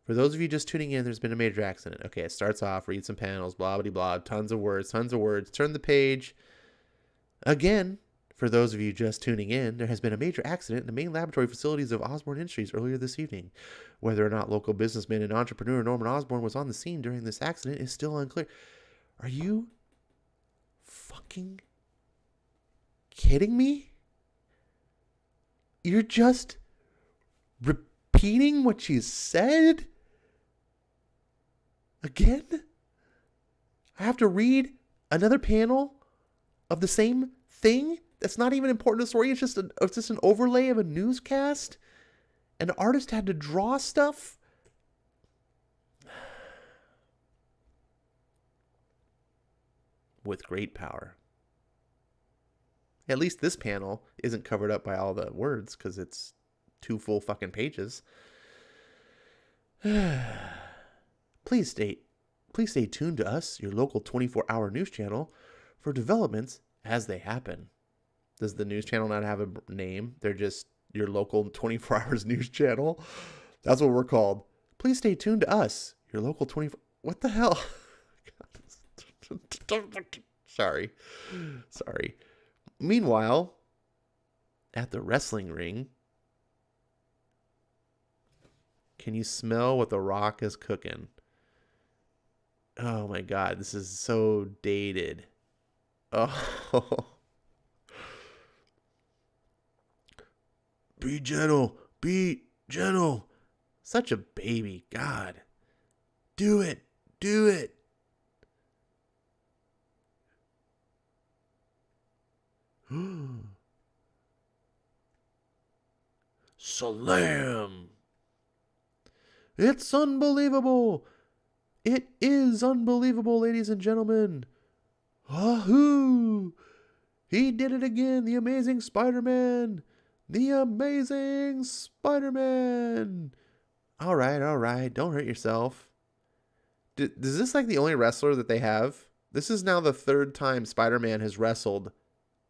S1: For those of you just tuning in, there's been a major accident. Okay, it starts off, read some panels, blah, blah, blah, tons of words. Turn the page. Again, for those of you just tuning in, there has been a major accident in the main laboratory facilities of Osborn Industries earlier this evening. Whether or not local businessman and entrepreneur Norman Osborn was on the scene during this accident is still unclear. Are you fucking kidding me? You're just repeating repeating what she said? Again? I have to read another panel of the same thing that's not even important to the story. It's just an overlay of a newscast. And the artist had to draw stuff. With great power. At least this panel isn't covered up by all the words because it's 2 full fucking pages. Please stay tuned to us, your local 24-hour news channel, for developments as they happen. Does the news channel not have a name? They're just your local 24 hours news channel. That's what we're called. Please stay tuned to us, your local 24... What the hell? Sorry. Meanwhile, at the wrestling ring, can you smell what The Rock is cooking? Oh my God, this is so dated. Oh. Be gentle. Such a baby. God. Do it. Slam. It's unbelievable. It is unbelievable, ladies and gentlemen. Ahoo! He did it again, the Amazing Spider-Man. The Amazing Spider-Man. All right. Don't hurt yourself. Is this like the only wrestler that they have? This is now the 3rd time Spider-Man has wrestled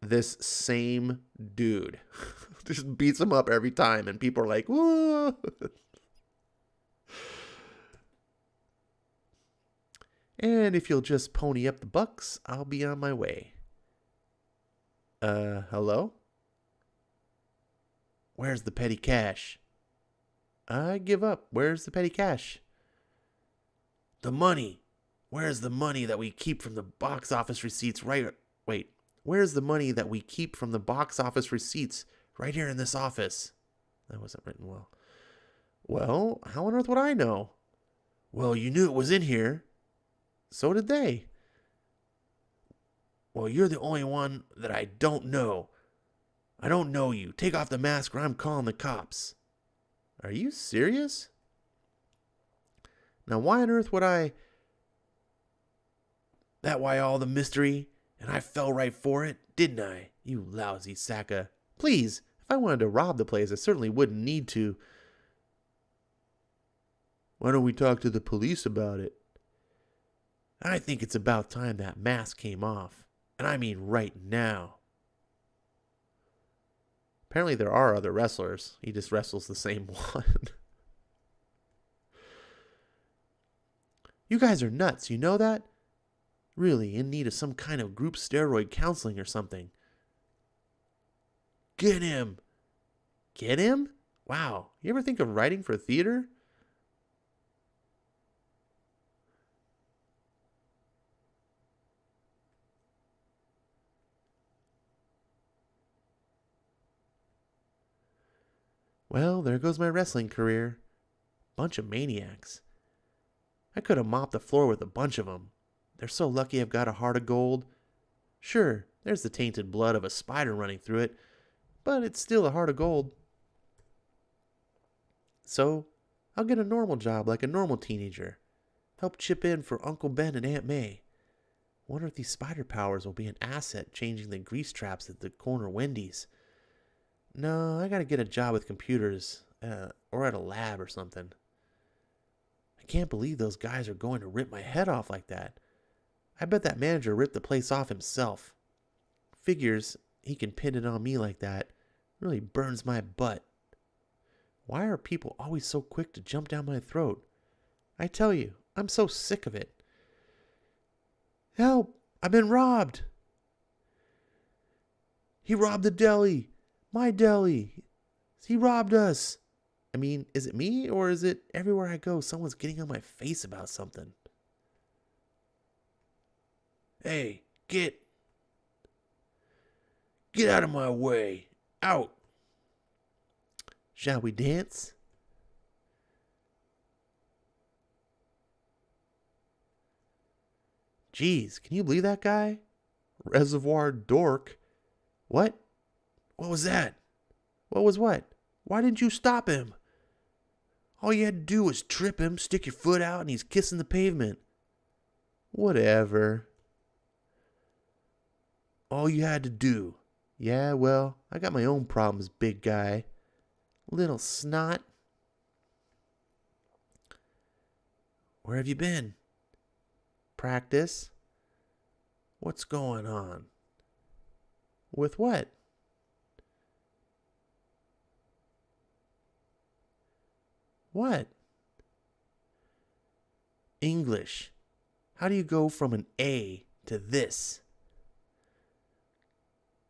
S1: this same dude. Just beats him up every time, and people are like, whoa. And if you'll just pony up the bucks, I'll be on my way. Hello? Where's the petty cash? I give up. Where's the petty cash? The money. Where's the money that we keep from the box office receipts Where's the money that we keep from the box office receipts right here in this office? That wasn't written well. Well, how on earth would I know? Well, you knew it was in here. So did they. Well, you're the only one that I don't know. I don't know you. Take off the mask or I'm calling the cops. Are you serious? Now, why on earth would I... That why all the mystery? And I fell right for it, didn't I? You lousy sack of... Please, if I wanted to rob the place, I certainly wouldn't need to. Why don't we talk to the police about it? I think it's about time that mask came off. And I mean right now. Apparently there are other wrestlers. He just wrestles the same one. You guys are nuts, you know that? Really in need of some kind of group steroid counseling or something. Get him! Get him? Wow. You ever think of writing for theater? Well, there goes my wrestling career. Bunch of maniacs. I could have mopped the floor with a bunch of them. They're so lucky I've got a heart of gold. Sure, there's the tainted blood of a spider running through it, but it's still a heart of gold. So, I'll get a normal job like a normal teenager. Help chip in for Uncle Ben and Aunt May. Wonder if these spider powers will be an asset changing the grease traps at the corner Wendy's. No, I gotta get a job with computers, or at a lab or something. I can't believe those guys are going to rip my head off like that. I bet that manager ripped the place off himself. Figures he can pin it on me like that. Really burns my butt. Why are people always so quick to jump down my throat? I tell you, I'm so sick of it. Help! I've been robbed! He robbed the deli! My deli! He robbed us! I mean, is it me, or is it everywhere I go someone's getting on my face about something? Hey, get out of my way! Out! Shall we dance? Jeez, can you believe that guy? Reservoir dork. What? What was that? What was what? Why didn't you stop him? All you had to do was trip him, stick your foot out, and he's kissing the pavement. Whatever. All you had to do. Yeah, well, I got my own problems, big guy. Little snot. Where have you been? Practice? What's going on? With what? What? English. How do you go from an A to this?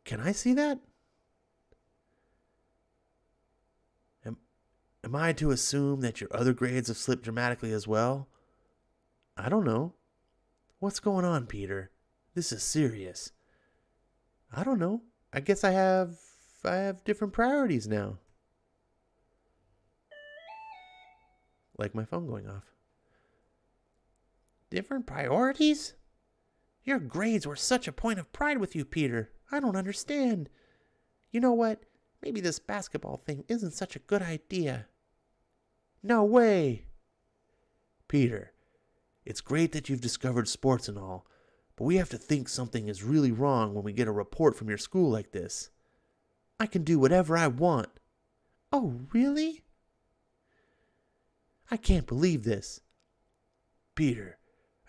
S1: Can I see that? Am I to assume that your other grades have slipped dramatically as well? I don't know. What's going on, Peter? This is serious. I don't know. I guess I have different priorities now. Like my phone going off. Different priorities? Your grades were such a point of pride with you, Peter. I don't understand. You know what? Maybe this basketball thing isn't such a good idea. No way. Peter, it's great that you've discovered sports and all, but we have to think something is really wrong when we get a report from your school like this. I can do whatever I want. Oh, really? I can't believe this. Peter,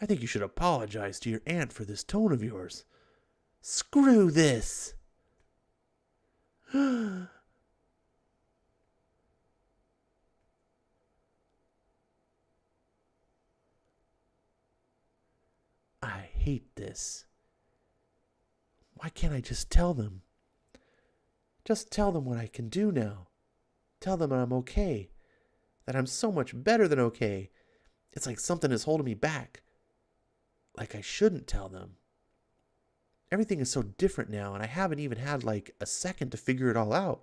S1: I think you should apologize to your aunt for this tone of yours. Screw this. I hate this. Why can't I just tell them? Just tell them what I can do now. Tell them I'm okay. That I'm so much better than okay. It's like something is holding me back. Like I shouldn't tell them. Everything is so different now, and I haven't even had like a second to figure it all out.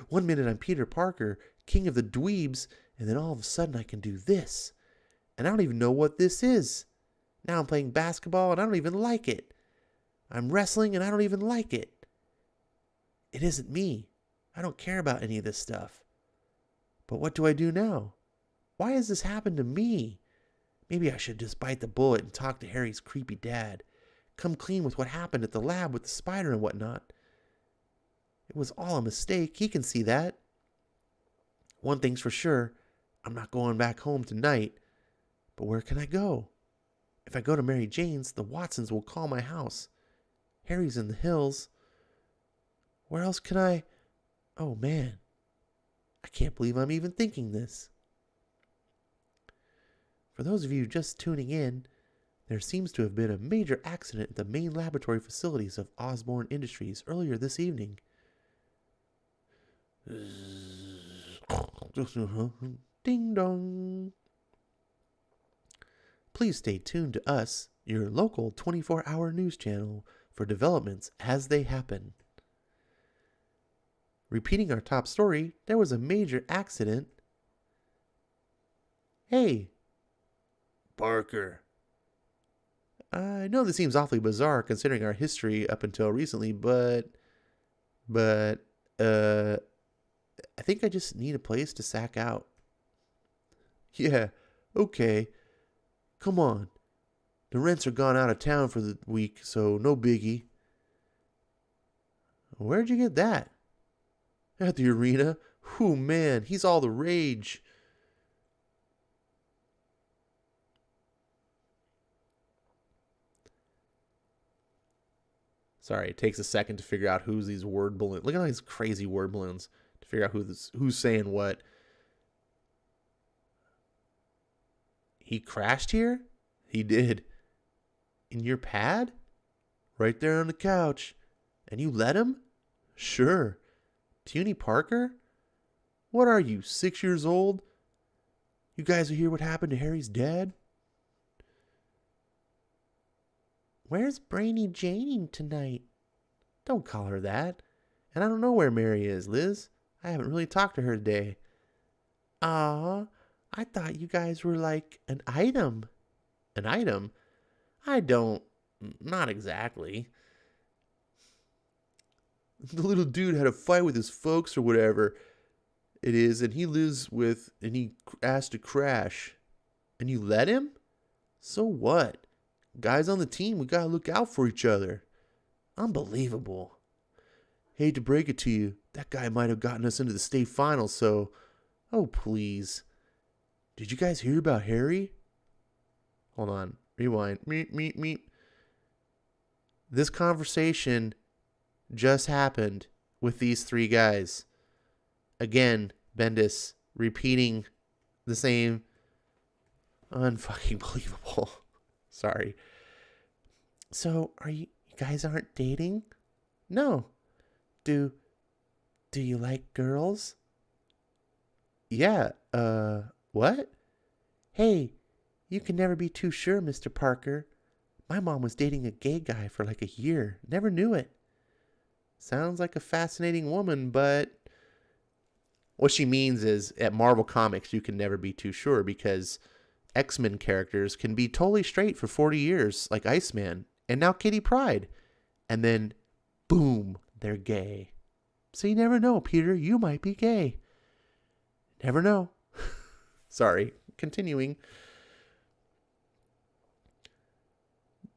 S1: One minute I'm Peter Parker, king of the dweebs, and then all of a sudden I can do this. And I don't even know what this is. Now I'm playing basketball and I don't even like it. I'm wrestling and I don't even like it. It isn't me. I don't care about any of this stuff. But what do I do now? Why has this happened to me? Maybe I should just bite the bullet and talk to Harry's creepy dad. Come clean with what happened at the lab with the spider and whatnot. It was all a mistake. He can see that. One thing's for sure. I'm not going back home tonight. But where can I go? If I go to Mary Jane's, the Watsons will call my house. Harry's in the hills. Where else can I... Oh, man. I can't believe I'm even thinking this. For those of you just tuning in, there seems to have been a major accident at the main laboratory facilities of Osborne Industries earlier this evening. Ding dong. Please stay tuned to us, your local 24-hour news channel, for developments as they happen. Repeating our top story, there was a major accident. Hey, Parker. I know this seems awfully bizarre considering our history up until recently, but I think I just need a place to sack out. Yeah, okay. Come on. The rents are gone out of town for the week, so no biggie. Where'd you get that? At the arena? Whew, man, he's all the rage. Sorry, it takes a second to figure out who's these word balloons. Look at all these crazy word balloons to figure out who's saying what. He crashed here? He did. In your pad? Right there on the couch. And you let him? Sure. Puny Parker? What are you, 6 years old? You guys will hear what happened to Harry's dad? Where's Brainy Jane tonight? Don't call her that. And I don't know where Mary is, Liz. I haven't really talked to her today. Aw, I thought you guys were like an item. An item? I don't Not exactly. The little dude had a fight with his folks or whatever it is, and he asked to crash. And you let him? So what? Guys on the team, we gotta look out for each other. Unbelievable. Hate to break it to you, that guy might have gotten us into the state finals, so... Oh, please. Did you guys hear about Harry? Hold on. Rewind. Meep. This conversation just happened with these three guys. Again, Bendis repeating the same. Unfucking believable. Sorry. So, you guys aren't dating? No. Do you like girls? Yeah, what? Hey, you can never be too sure, Mr. Parker. My mom was dating a gay guy for like a year. Never knew it. Sounds like a fascinating woman, but... What she means is, at Marvel Comics, you can never be too sure because X-Men characters can be totally straight for 40 years, like Iceman, and now Kitty Pryde. And then, boom, they're gay. So you never know, Peter. You might be gay. Never know. Sorry. Continuing.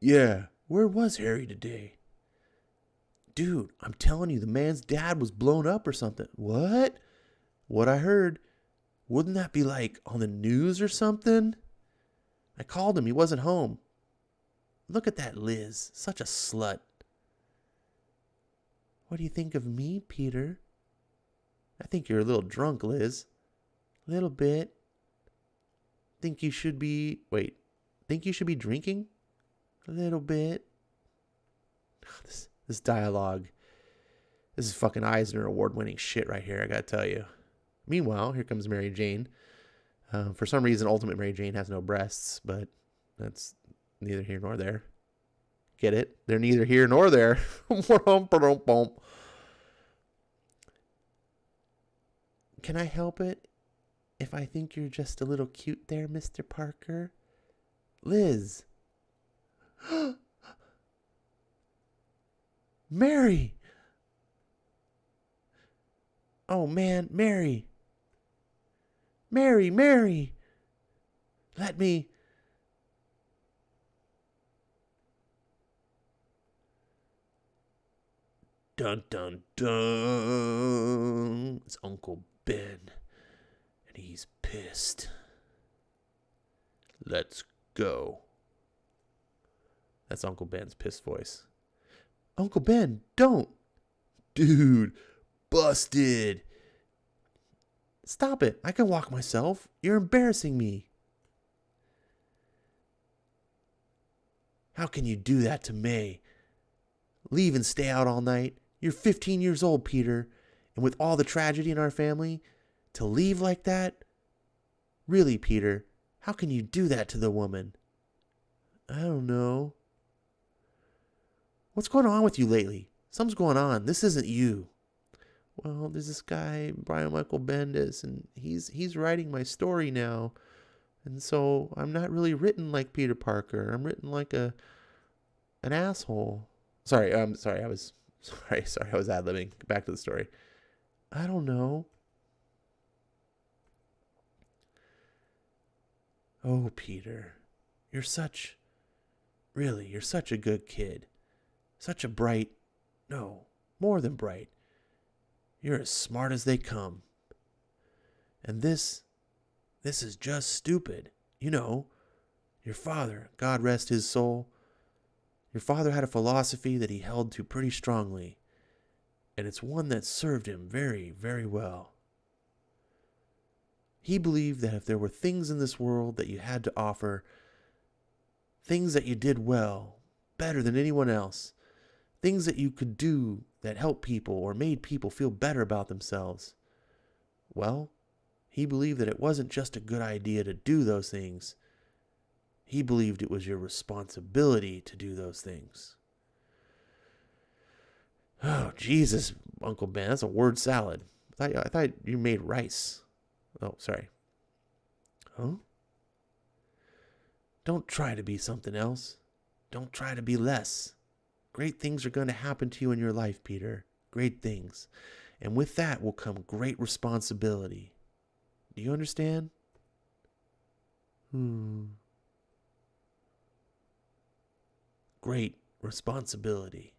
S1: Yeah, where was Harry today? Dude, I'm telling you, the man's dad was blown up or something. What? What I heard. Wouldn't that be like on the news or something? I called him. He wasn't home. Look at that Liz. Such a slut. What do you think of me, Peter? I think you're a little drunk, Liz. Little bit. Think you should be drinking? A little bit. This dialogue. This is fucking Eisner Award-winning shit right here, I gotta tell you. Meanwhile, here comes Mary Jane. For some reason, Ultimate Mary Jane has no breasts, but that's neither here nor there. Get it? They're neither here nor there. Can I help it if I think you're just a little cute there, Mr. Parker? Liz. Mary. Oh, man, Mary. Mary. Let me. Dun, dun, dun. It's Uncle Ben. And he's pissed. Let's go. That's Uncle Ben's pissed voice. Uncle Ben, don't. Dude, busted. Stop it. I can walk myself. You're embarrassing me. How can you do that to May? Leave and stay out all night? You're 15 years old, Peter. And with all the tragedy in our family, to leave like that? Really, Peter, how can you do that to the woman? I don't know. What's going on with you lately? Something's going on. This isn't you. Well, there's this guy, Brian Michael Bendis, and he's writing my story now. And so I'm not really written like Peter Parker. I'm written like an asshole. Sorry, I was ad-libbing. Back to the story. I don't know. Oh, Peter, you're such a good kid. Such a bright, no, more than bright. You're as smart as they come. And this is just stupid. You know, your father, God rest his soul, your father had a philosophy that he held to pretty strongly, and it's one that served him very, very well. He believed that if there were things in this world that you had to offer, things that you did well, better than anyone else, things that you could do that helped people or made people feel better about themselves, well, he believed that it wasn't just a good idea to do those things. He believed it was your responsibility to do those things. Oh, Jesus, Uncle Ben, that's a word salad. I thought you made rice. Oh, sorry. Huh? Don't try to be something else. Don't try to be less. Great things are going to happen to you in your life, Peter. Great things. And with that will come great responsibility. Do you understand? Great responsibility.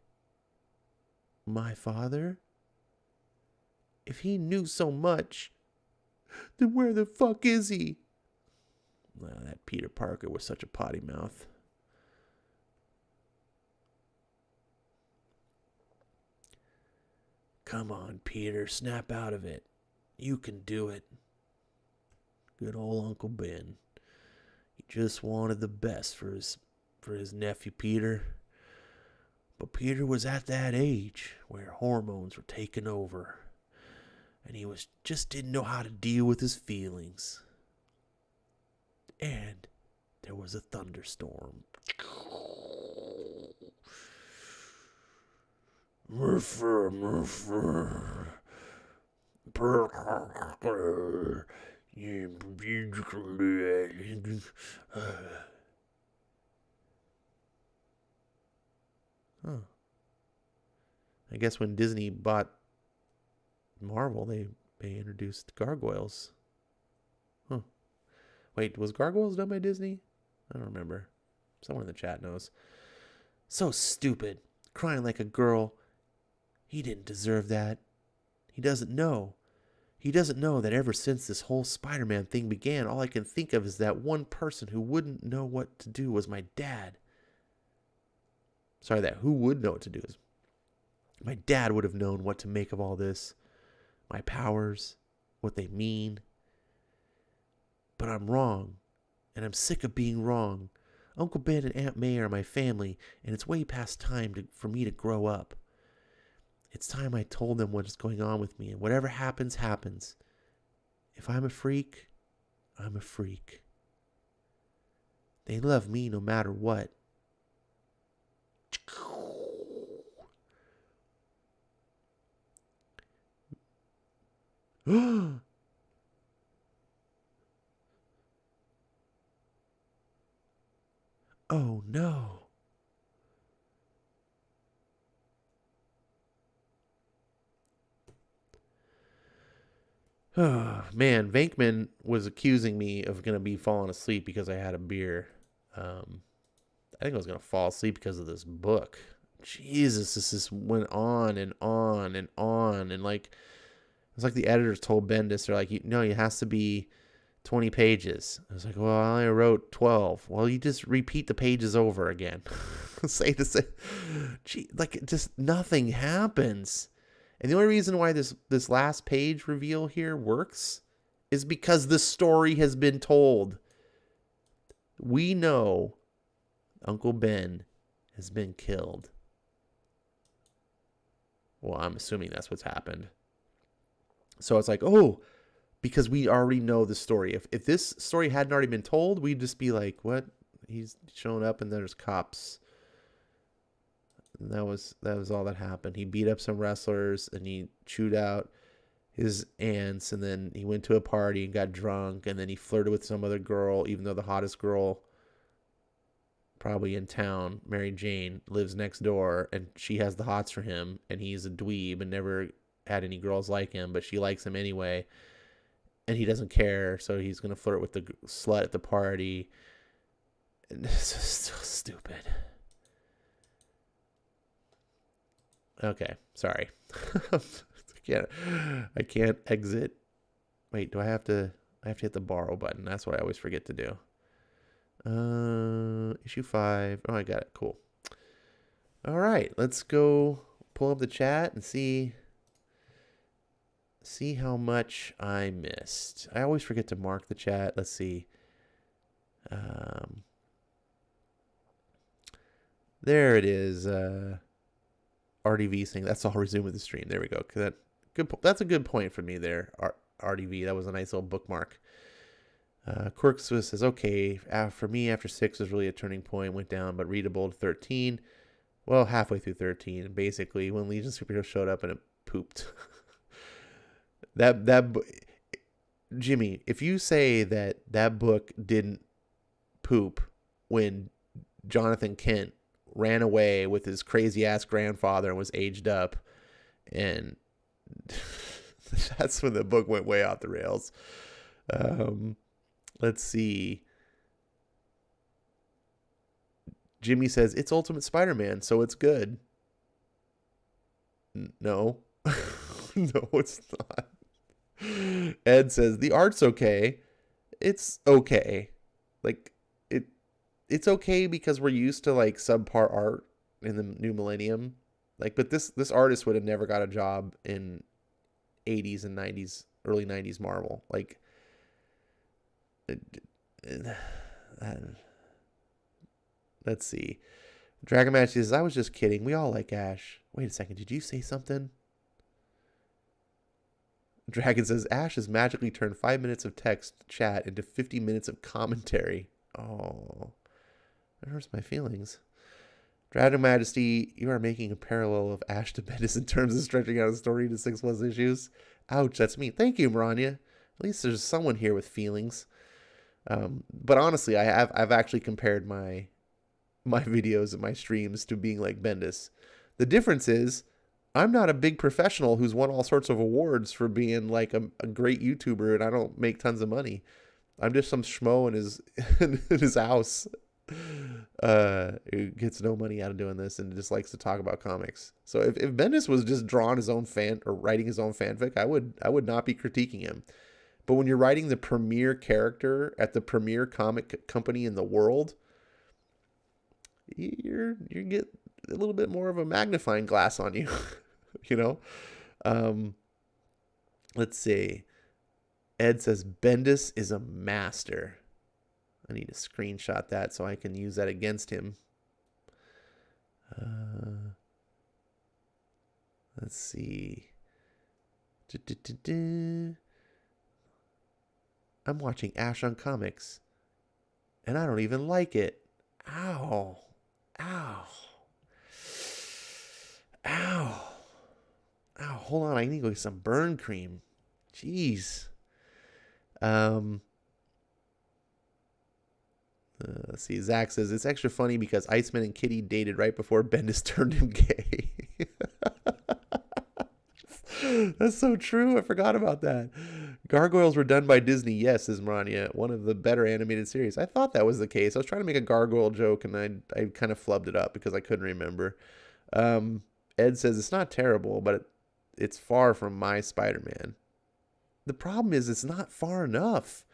S1: My father? If he knew so much, then where the fuck is he? Well, that Peter Parker was such a potty mouth. Come on, Peter, snap out of it. You can do it. Good old Uncle Ben. He just wanted the best for his nephew Peter. But Peter was at that age where hormones were taking over. And he just didn't know how to deal with his feelings. And there was a thunderstorm. Murphy. I guess when Disney bought Marvel, they introduced gargoyles. Wait, was Gargoyles done by Disney? I don't remember. Someone in the chat knows. So stupid. Crying like a girl. He didn't deserve that. He doesn't know. He doesn't know that ever since this whole Spider-Man thing began, all I can think of is that one person who wouldn't know what to do was my dad. Sorry, that who would know what to do is my dad would have known what to make of all this. My powers, what they mean. But I'm wrong, and I'm sick of being wrong. Uncle Ben and Aunt May are my family, and it's way past time for me to grow up. It's time I told them what is going on with me, and whatever happens, happens. If I'm a freak, I'm a freak. They love me no matter what. Oh no. Oh man, Venkman was accusing me of going to be falling asleep because I had a beer. I think I was going to fall asleep because of this book. Jesus, this just went on and on and on. And like, it's like the editors told Bendis, they're like, no, it has to be 20 pages. I was like, well, I only wrote 12. Well, you just repeat the pages over again. Say the same. Gee, like, just nothing happens. And the only reason why this last page reveal here works is because the story has been told. We know Uncle Ben has been killed. Well, I'm assuming that's what's happened. So it's like, oh, because we already know the story. If this story hadn't already been told, we'd just be like, what? He's showing up and there's cops. And that was all that happened. He beat up some wrestlers and he chewed out his aunts, and then he went to a party and got drunk, and then he flirted with some other girl, even though the hottest girl probably in town, Mary Jane, lives next door, and she has the hots for him, and he's a dweeb and never had any girls like him, but she likes him anyway, and he doesn't care, so he's going to flirt with the slut at the party. And this is so stupid. Okay, sorry. I can't exit. Wait, do I have to hit the borrow button. That's what I always forget to do. Issue 5. Oh, I got it. Cool. All right, let's go pull up the chat and see how much I missed. I always forget to mark the chat. Let's see. There it is. RDV saying that's all resume with the stream. There we go. That's a good point for me there. RDV. That was a nice little bookmark. Quirk says, okay, for me, after 6 was really a turning point, went down, but readable to 13. Well, halfway through 13, basically, when Legion Superhero showed up and it pooped. Jimmy, if you say that book didn't poop when Jonathan Kent ran away with his crazy ass grandfather and was aged up. And that's when the book went way off the rails. Let's see. Jimmy says, it's Ultimate Spider-Man, so it's good. No. No, it's not. Ed says, the art's okay. It's okay. Like, it's okay because we're used to, like, subpar art in the new millennium. Like, but this artist would have never got a job in 80s and 90s, early 90s Marvel. Like, let's see. Dragon Match says, I was just kidding. We all like Ash. Wait a second. Did you say something? Dragon says, Ash has magically turned 5 minutes of text chat into 50 minutes of commentary. Oh, that hurts my feelings. Dragon Majesty, you are making a parallel of Ash to Bendis in terms of stretching out a story to 6+ issues. Ouch, that's me. Thank you, Maranya. At least there's someone here with feelings. But honestly, I've actually compared my videos and my streams to being like Bendis. The difference is I'm not a big professional who's won all sorts of awards for being like a great YouTuber, and I don't make tons of money. I'm just some schmo in his in his house who gets no money out of doing this and just likes to talk about comics. So if Bendis was just drawing his own fan or writing his own fanfic, I would not be critiquing him. But when you're writing the premier character at the premier comic company in the world, you get a little bit more of a magnifying glass on you. You know. Let's see. Ed says Bendis is a master. I need to screenshot that so I can use that against him. Let's see. I'm watching Ash on Comics, and I don't even like it. Ow. Ow. Ow. Ow. Hold on. I need to go get some burn cream. Jeez. Let's see. Zach says, it's extra funny because Iceman and Kitty dated right before Bendis turned him gay. That's so true. I forgot about that. Gargoyles were done by Disney. Yes, says Marania. One of the better animated series. I thought that was the case. I was trying to make a gargoyle joke, and I kind of flubbed it up because I couldn't remember. Ed says, it's not terrible, but it's far from my Spider-Man. The problem is it's not far enough.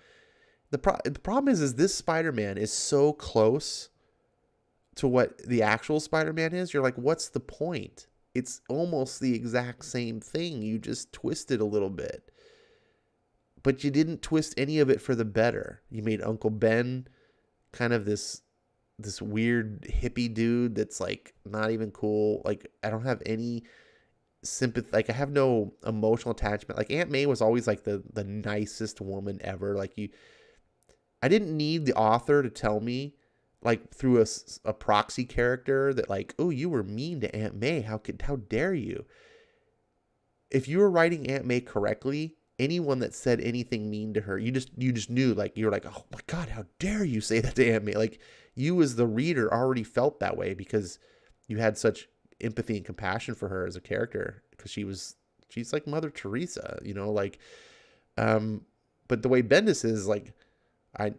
S1: The problem is this Spider-Man is so close to what the actual Spider-Man is. You're like, what's the point? It's almost the exact same thing. You just twisted a little bit. But you didn't twist any of it for the better. You made Uncle Ben kind of this weird hippie dude that's like not even cool. Like, I don't have any sympathy. Like, I have no emotional attachment. Like, Aunt May was always like the nicest woman ever. Like, I didn't need the author to tell me, like, through a proxy character that, like, oh, you were mean to Aunt May. How dare you? If you were writing Aunt May correctly, anyone that said anything mean to her, you just knew, like, you're like, oh my God, how dare you say that to Aunt May? Like, you as the reader already felt that way because you had such empathy and compassion for her as a character because she's like Mother Teresa, you know, like, but the way Bendis is, like, I'm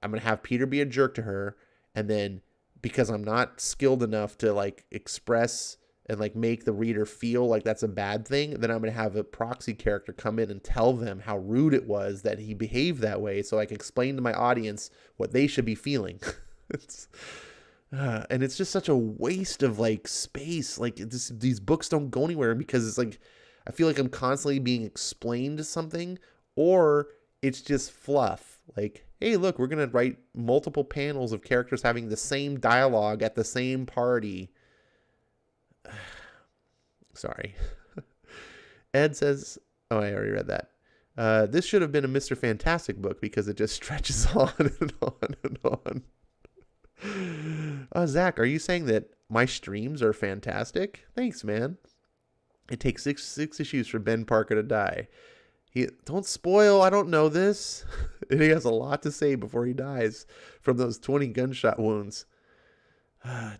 S1: going to have Peter be a jerk to her. And then because I'm not skilled enough to, like, express and, like, make the reader feel like that's a bad thing, then I'm going to have a proxy character come in and tell them how rude it was that he behaved that way. So I can explain to my audience what they should be feeling. And it's just such a waste of, like, space. Like, these books don't go anywhere because it's like, I feel like I'm constantly being explained something, or it's just fluff. Like, hey, look, we're going to write multiple panels of characters having the same dialogue at the same party. Sorry. Ed says, oh, I already read that. This should have been a Mr. Fantastic book because it just stretches on and on and on. Zach, are you saying that my streams are fantastic? Thanks, man. It takes six issues for Ben Parker to die. Don't spoil, I don't know this. And he has a lot to say before he dies from those 20 gunshot wounds.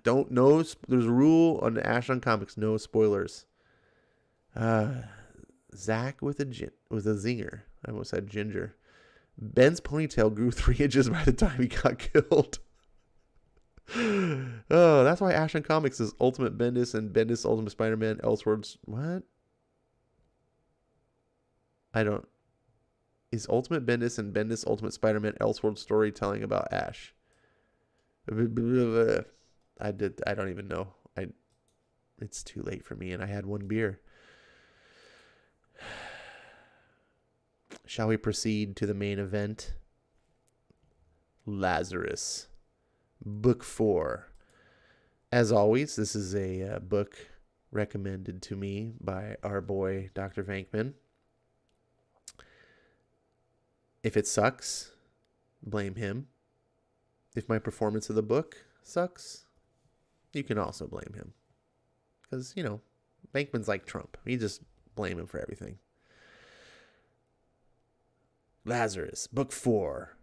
S1: Don't know. There's a rule on the Ash on Comics: no spoilers. Zach with a zinger. I almost said ginger. Ben's ponytail grew 3 inches by the time he got killed. Oh, that's why Ash on Comics is Ultimate Bendis and Bendis Ultimate Spider-Man Elseworlds. What? I don't. Is Ultimate Bendis and Bendis Ultimate Spider-Man Elseworlds storytelling about Ash? I don't even know. It's too late for me, and I had one beer. Shall we proceed to the main event? Lazarus, Book 4. As always, this is a book recommended to me by our boy, Dr. Vankman. If it sucks, blame him. If my performance of the book sucks, you can also blame him. Because, Vankman's like Trump. You just blame him for everything. Lazarus, Book 4.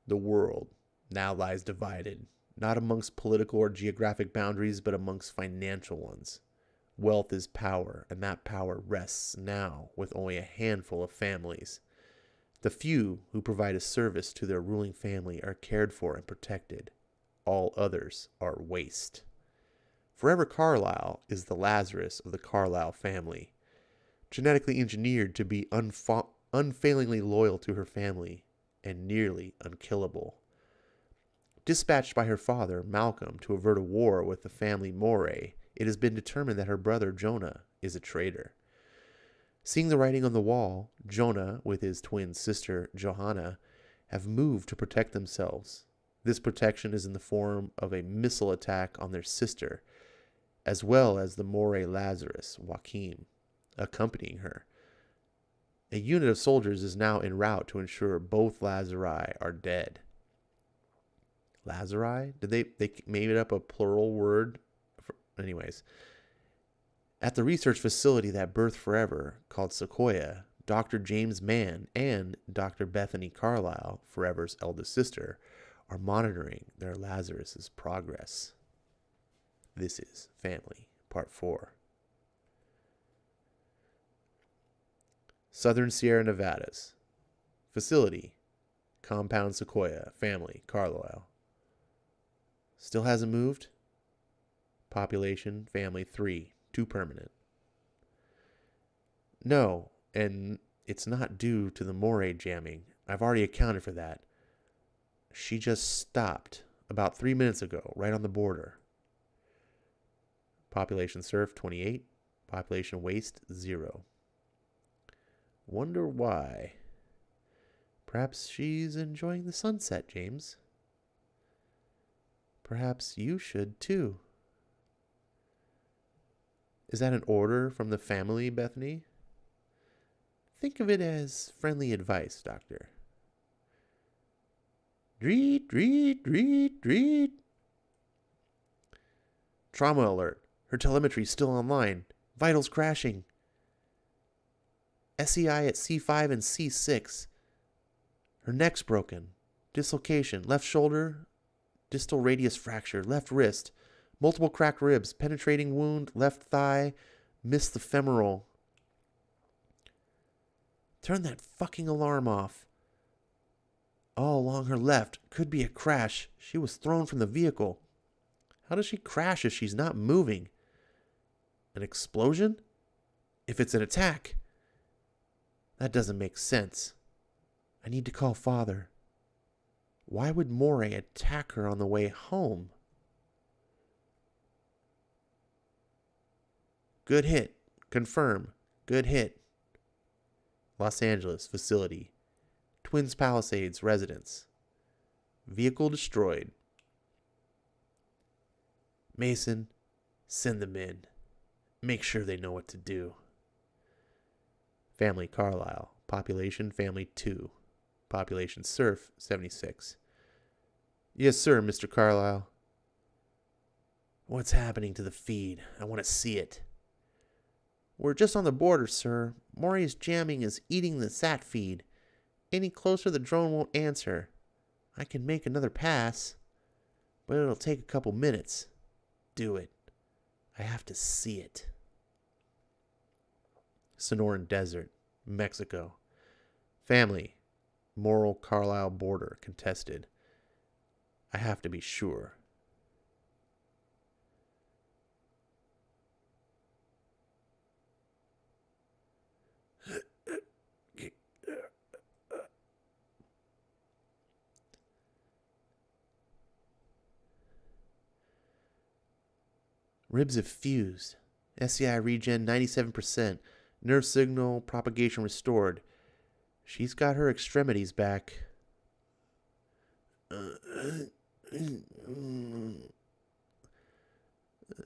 S1: The world now lies divided, not amongst political or geographic boundaries, but amongst financial ones. Wealth is power, and that power rests now with only a handful of families. The few who provide a service to their ruling family are cared for and protected. All others are waste. Forever Carlyle is the Lazarus of the Carlyle family, genetically engineered to be unfailingly loyal to her family and nearly unkillable. Dispatched by her father, Malcolm, to avert a war with the family Moray, it has been determined that her brother Jonah is a traitor. Seeing the writing on the wall, Jonah, with his twin sister Johanna, have moved to protect themselves. This protection is in the form of a missile attack on their sister, as well as the Moray Lazarus, Joachim, accompanying her. A unit of soldiers is now en route to ensure both Lazari are dead. Lazari? Did they made it up a plural word? Anyways. At the research facility that birthed Forever, called Sequoia, Dr. James Mann and Dr. Bethany Carlyle, Forever's eldest sister, are monitoring their Lazarus's progress. This is Family, Part 4. Southern Sierra Nevadas. Facility, Compound Sequoia, Family, Carlyle. Still hasn't moved? Population, Family 3, 2 permanent. No, and it's not due to the Moray jamming. I've already accounted for that. She just stopped about 3 minutes ago, right on the border. Population Surf, 28. Population Waste, 0. Wonder why. Perhaps she's enjoying the sunset, James. Perhaps you should, too. Is that an order from the family, Bethany? Think of it as friendly advice, Doctor. Dreet, dreet, dreet, dreet. Trauma alert. Her telemetry's still online. Vitals crashing. SEI at C5 and C6. Her neck's broken. Dislocation. Left shoulder. Distal radius fracture. Left wrist. Multiple cracked ribs. Penetrating wound. Left thigh. Missed the femoral. Turn that fucking alarm off. All along her left. Could be a crash. She was thrown from the vehicle. How does she crash if she's not moving? An explosion? If it's an attack? That doesn't make sense. I need to call Father. Why would Moray attack her on the way home? Good hit. Confirm. Good hit. Los Angeles facility. Twins Palisades residence. Vehicle destroyed. Mason, send them in. Make sure they know what to do. Family Carlisle. Population Family 2. Population Surf 76. Yes, sir, Mr. Carlisle. What's happening to the feed? I want to see it. We're just on the border, sir. Moray's jamming is eating the sat feed. Any closer, the drone won't answer. I can make another pass, but it'll take a couple minutes. Do it. I have to see it. Sonoran Desert, Mexico. Family, Morro Carlisle border, contested. I have to be sure. Ribs have fused. SCI regen 97%. Nerve signal propagation restored. She's got her extremities back.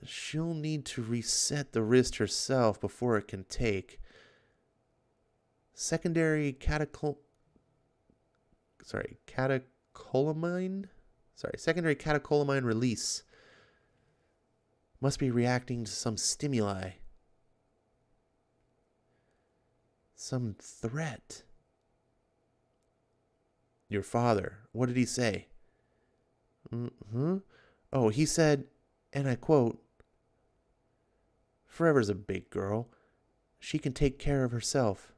S1: She'll need to reset the wrist herself before it can take. Secondary catecholamine? Secondary catecholamine release. Must be reacting to some stimuli. Some threat. Your father, what did he say? Oh, he said, and I quote, "Forever's a big girl. She can take care of herself."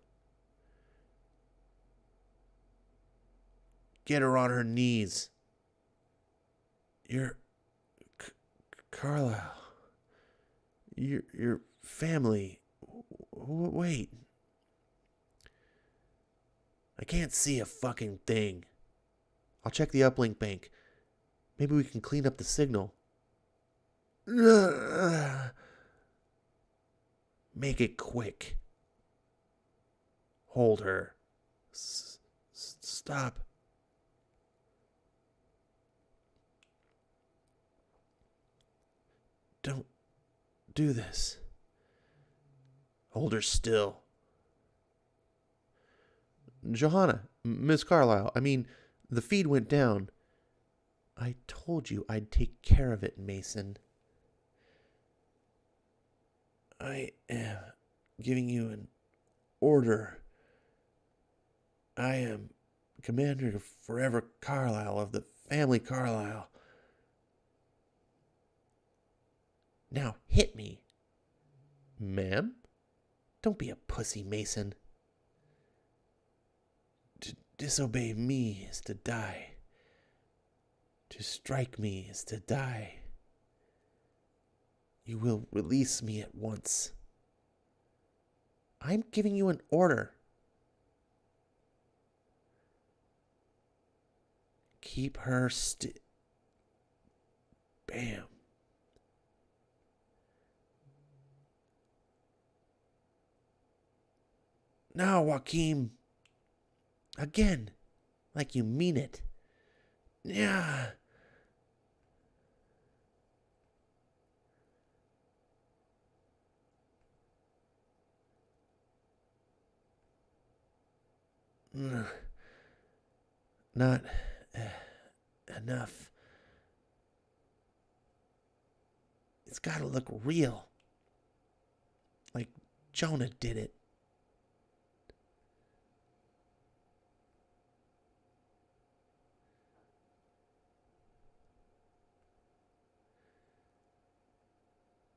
S1: Get her on her knees. Your Carlisle. Your family. Wait. I can't see a fucking thing. I'll check the uplink bank. Maybe we can clean up the signal. Make it quick. Hold her. Stop. Don't do this. Hold her still. Johanna, Miss Carlisle, the feed went down. I told you I'd take care of it, Mason. I am giving you an order. I am Commander of Forever Carlisle of the family Carlisle. Now hit me. Ma'am? Don't be a pussy, Mason. To disobey me is to die. To strike me is to die. You will release me at once. I'm giving you an order. Keep her Bam. Now, Joaquin. Again. Like you mean it. Yeah. Not enough. It's got to look real. Like Jonah did it.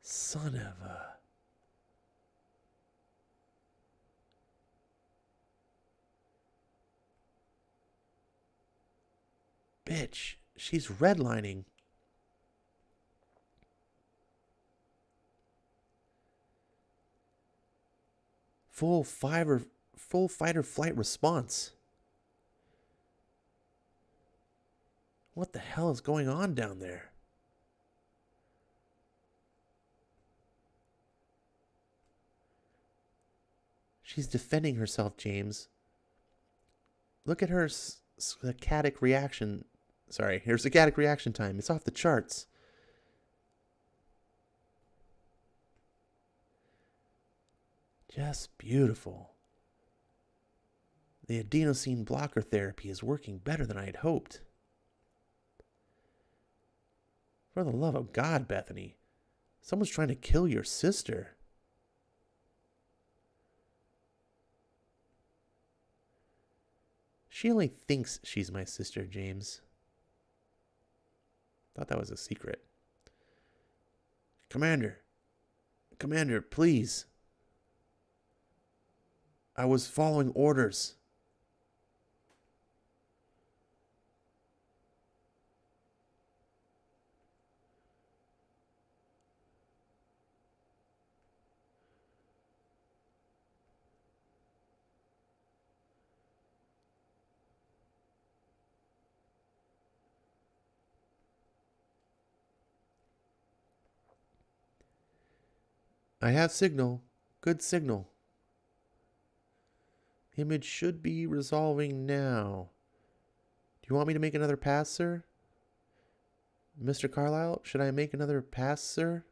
S1: Son of a... bitch. She's redlining. Full fight or flight response. What the hell is going on down there? She's defending herself, James. Look at her saccadic reaction. Sorry, her saccadic reaction time. It's off the charts. Just beautiful. The adenosine blocker therapy is working better than I had hoped. For the love of God, Bethany. Someone's trying to kill your sister. She only thinks she's my sister, James. Thought that was a secret. Commander, please. I was following orders. I have signal. Good signal. Image should be resolving now. Do you want me to make another pass, sir? Mr. Carlyle, should I make another pass, sir?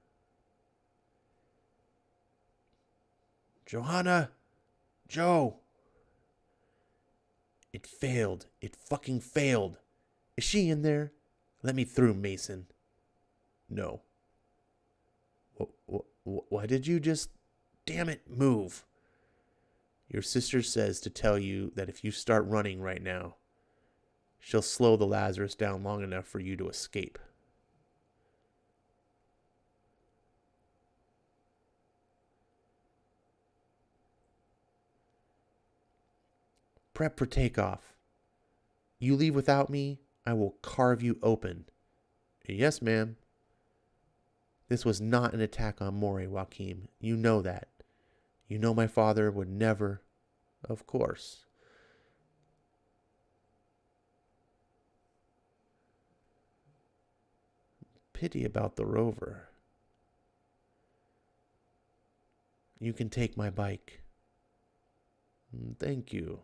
S1: Johanna! Joe! It failed. It fucking failed. Is she in there? Let me through, Mason. No. Why did you just... Damn it, move. Your sister says to tell you that if you start running right now, she'll slow the Lazarus down long enough for you to escape. Prep for takeoff. You leave without me, I will carve you open. Yes, ma'am. This was not an attack on Maury, Joachim. You know that. You know my father would never... Of course. Pity about the rover. You can take my bike. Thank you.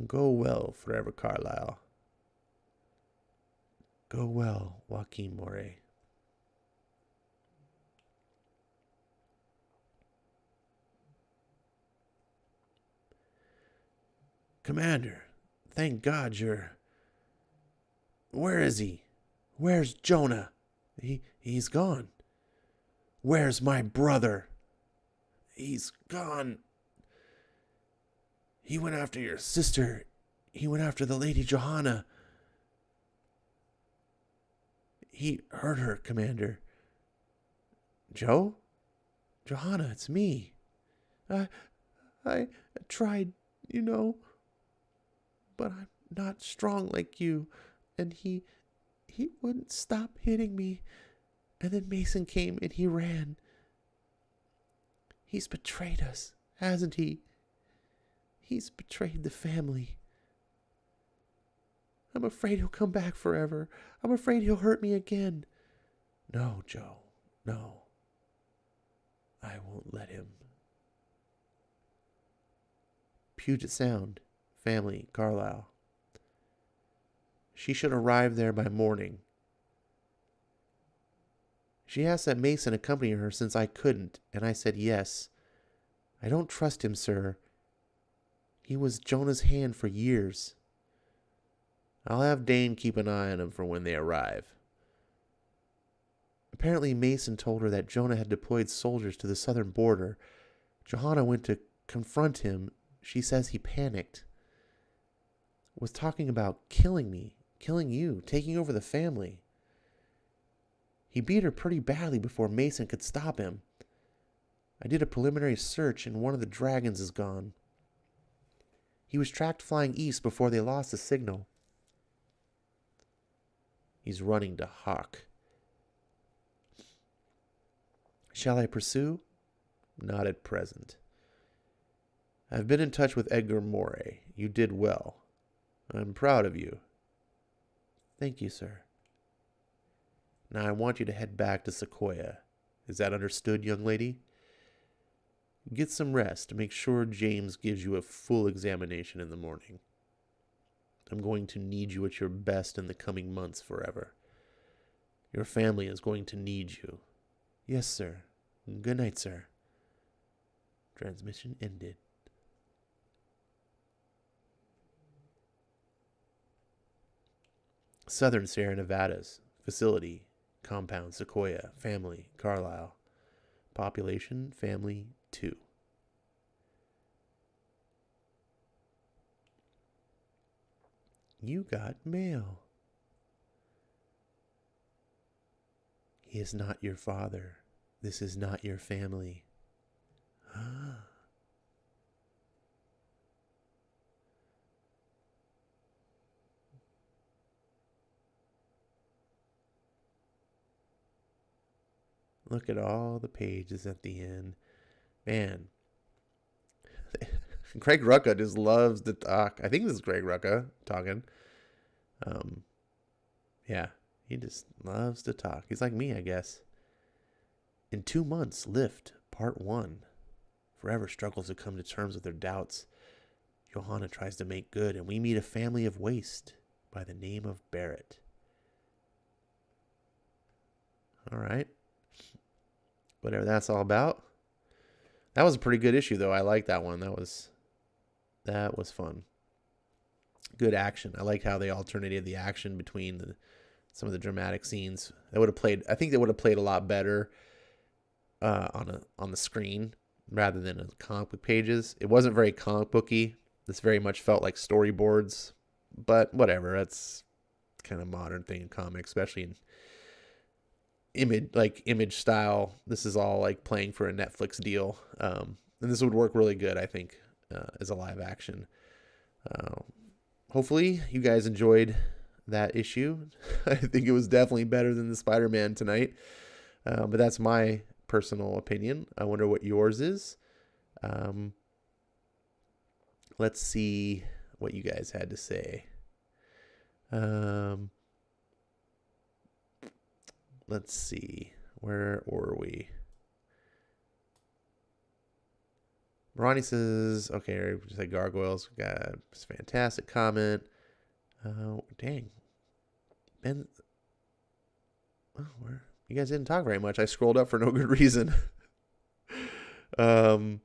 S1: Go well, Forever Carlyle. Go well, Joachim Maury. Commander, thank God you're... Where is he? Where's Jonah? He's gone. Where's my brother? He's gone. He went after your sister. He went after the Lady Johanna. He hurt her, Commander. Joe? Johanna, it's me. I tried, but I'm not strong like you. And he wouldn't stop hitting me. And then Mason came and he ran. He's betrayed us, hasn't he? He's betrayed the family. I'm afraid he'll come back forever. I'm afraid he'll hurt me again. No, Joe, no. I won't let him. Puget Sound, family, Carlisle. She should arrive there by morning. She asked that Mason accompany her since I couldn't, and I said yes. I don't trust him, sir. He was Jonah's hand for years. I'll have Dane keep an eye on him for when they arrive. Apparently Mason told her that Jonah had deployed soldiers to the southern border. Johanna went to confront him. She says he panicked. Was talking about killing me, killing you, taking over the family. He beat her pretty badly before Mason could stop him. I did a preliminary search and one of the dragons is gone. He was tracked flying east before they lost the signal. He's running to Hawk. Shall I pursue? Not at present. I've been in touch with Edgar Moray. You did well. I'm proud of you. Thank you, sir. Now I want you to head back to Sequoia. Is that understood, young lady? Get some rest. Make sure James gives you a full examination in the morning. I'm going to need you at your best in the coming months forever. Your family is going to need you. Yes, sir. Good night, sir. Transmission ended. Southern Sierra Nevadas. Facility. Compound Sequoia. Family. Carlisle. Population. Family. 2. You got mail. He is not your father. This is not your family. Look at all the pages at the end. Man. Greg Rucka just loves to talk. I think this is Greg Rucka talking. Yeah, he just loves to talk. He's like me, I guess. In 2 months, Lift, Part 1. Forever struggles to come to terms with their doubts. Johanna tries to make good, and we meet a family of waste by the name of Barrett. All right. Whatever that's all about. That was a pretty good issue, though. I like that one. That was fun. Good action. I liked how they alternated the action between some of the dramatic scenes. I think they would have played a lot better on the screen rather than in comic book pages. It wasn't very comic booky. This very much felt like storyboards, but whatever. That's kind of modern thing in comics, especially in image style. This is all like playing for a Netflix deal, and this would work really good, I think, as a live action. Hopefully you guys enjoyed that issue. I think it was definitely better than the Spider-Man tonight, but that's my personal opinion. I wonder what yours is. Let's see what you guys had to say. Let's see. Where were we? Ronnie says, okay, just like gargoyles. Got a fantastic comment. Dang. Ben. Oh, where? You guys didn't talk very much. I scrolled up for no good reason. Let's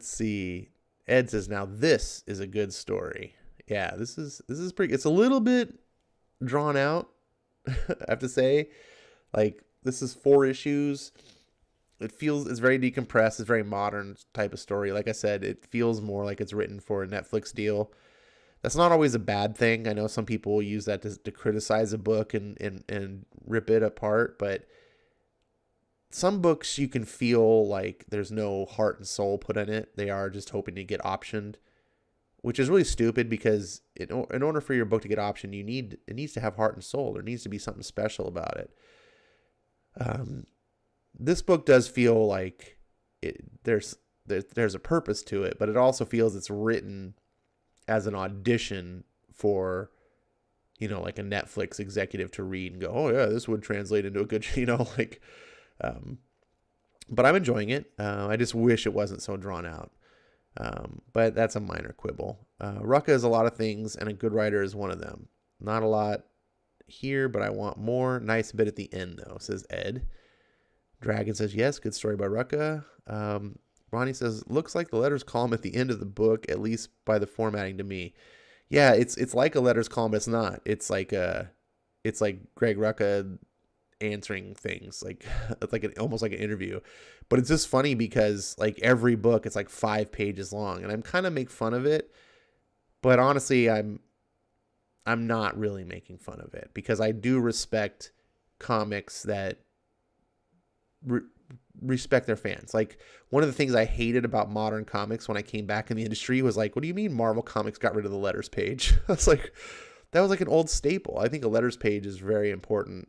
S1: see. Ed says, now this is a good story. Yeah, this is pretty. It's a little bit drawn out, I have to say. Like, this is 4 issues. It's very decompressed. It's very modern type of story. Like I said, it feels more like it's written for a Netflix deal. That's not always a bad thing. I know some people use that to criticize a book and rip it apart, but some books you can feel like there's no heart and soul put in it. They are just hoping to get optioned, which is really stupid because in order for your book to get optioned, it needs to have heart and soul. There needs to be something special about it. This book does feel like there's a purpose to it, but it also feels it's written as an audition for, like a Netflix executive to read and go, oh yeah, this would translate into a good, but I'm enjoying it. I just wish it wasn't so drawn out. But that's a minor quibble. Rucka is a lot of things, and a good writer is one of them. Not a lot here, but I want more. Nice bit at the end, though, says Ed. Dragon says, yes, good story by Rucka. Ronnie says, looks like the letters column at the end of the book, at least by the formatting to me. Yeah, it's like a letters column, but it's not. It's like Greg Rucka answering things, like it's like almost like an interview. But it's just funny because like every book, it's like 5 pages long, and I'm kind of make fun of it, but honestly, I'm not really making fun of it because I do respect comics that respect their fans. Like, one of the things I hated about modern comics when I came back in the industry was like, what do you mean Marvel Comics got rid of the letters page? I was like, that was like an old staple. I think a letters page is very important,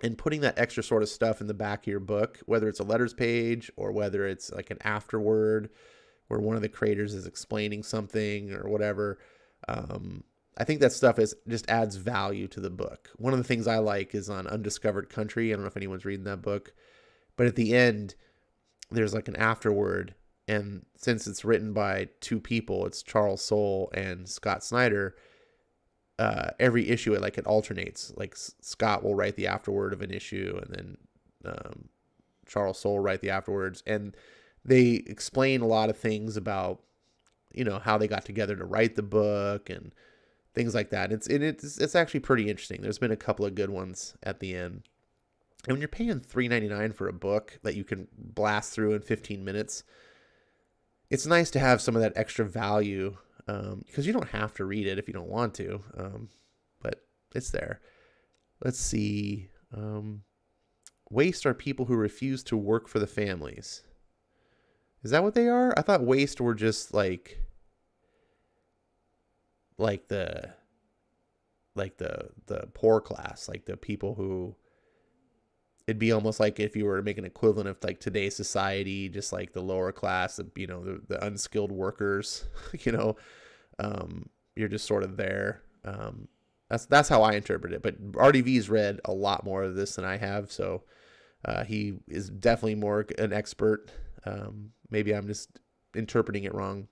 S1: and putting that extra sort of stuff in the back of your book, whether it's a letters page or whether it's like an afterword where one of the creators is explaining something or whatever, I think that stuff just adds value to the book. One of the things I like is on Undiscovered Country. I don't know if anyone's reading that book, but at the end, there's like an afterword. And since it's written by 2 people, it's Charles Soule and Scott Snyder, every issue, it alternates. Like, Scott will write the afterword of an issue, and then Charles Soule will write the afterwards. And they explain a lot of things about, how they got together to write the book and things like that. It's actually pretty interesting. There's been a couple of good ones at the end. And when you're paying $3.99 for a book that you can blast through in 15 minutes, it's nice to have some of that extra value because you don't have to read it if you don't want to, but it's there. Let's see. Waste are people who refuse to work for the families. Is that what they are? I thought waste were just like the poor class, like the people who, it'd be almost like if you were to make an equivalent of like today's society, just like the lower class, the unskilled workers, you're just sort of there. That's how I interpret it. But RDV's read a lot more of this than I have, so he is definitely more an expert. Maybe I'm just interpreting it wrong.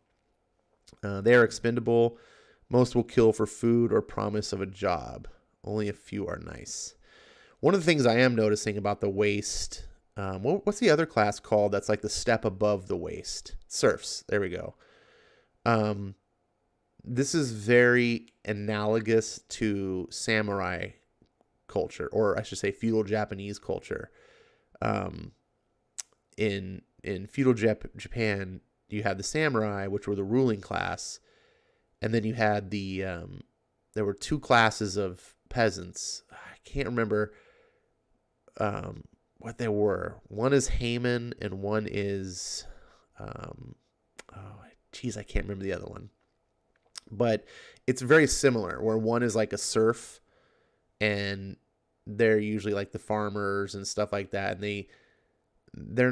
S1: They are expendable. Most will kill for food or promise of a job. Only a few are nice. One of the things I am noticing about the waste, what's the other class called that's like the step above the waste? Serfs. There we go. This is very analogous to samurai culture, or I should say feudal Japanese culture. In feudal Japan, you had the samurai, which were the ruling class, and then you had there were two classes of peasants. I can't remember what they were. One is Haman, and one is I can't remember the other one. But it's very similar, where one is like a serf, and they're usually like the farmers and stuff like that, and they're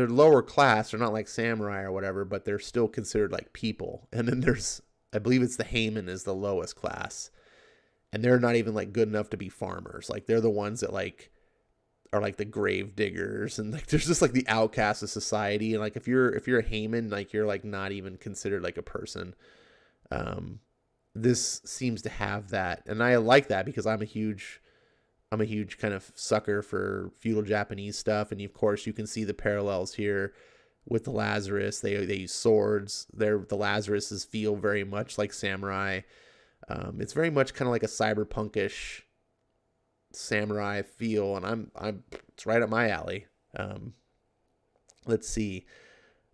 S1: lower class. They're not like samurai or whatever, but they're still considered like people. And then I believe it's the Haman is the lowest class, and they're not even like good enough to be farmers. Like they're the ones that like are like the grave diggers, and like there's just like the outcasts of society. And like if you're a Haman, like you're like not even considered like a person. This seems to have that, and I like that because I'm a huge kind of sucker for feudal Japanese stuff, and of course you can see the parallels here with the Lazarus. They use swords. The Lazaruses feel very much like samurai. It's very much kind of like a cyberpunkish samurai feel, and it's right up my alley. Let's see.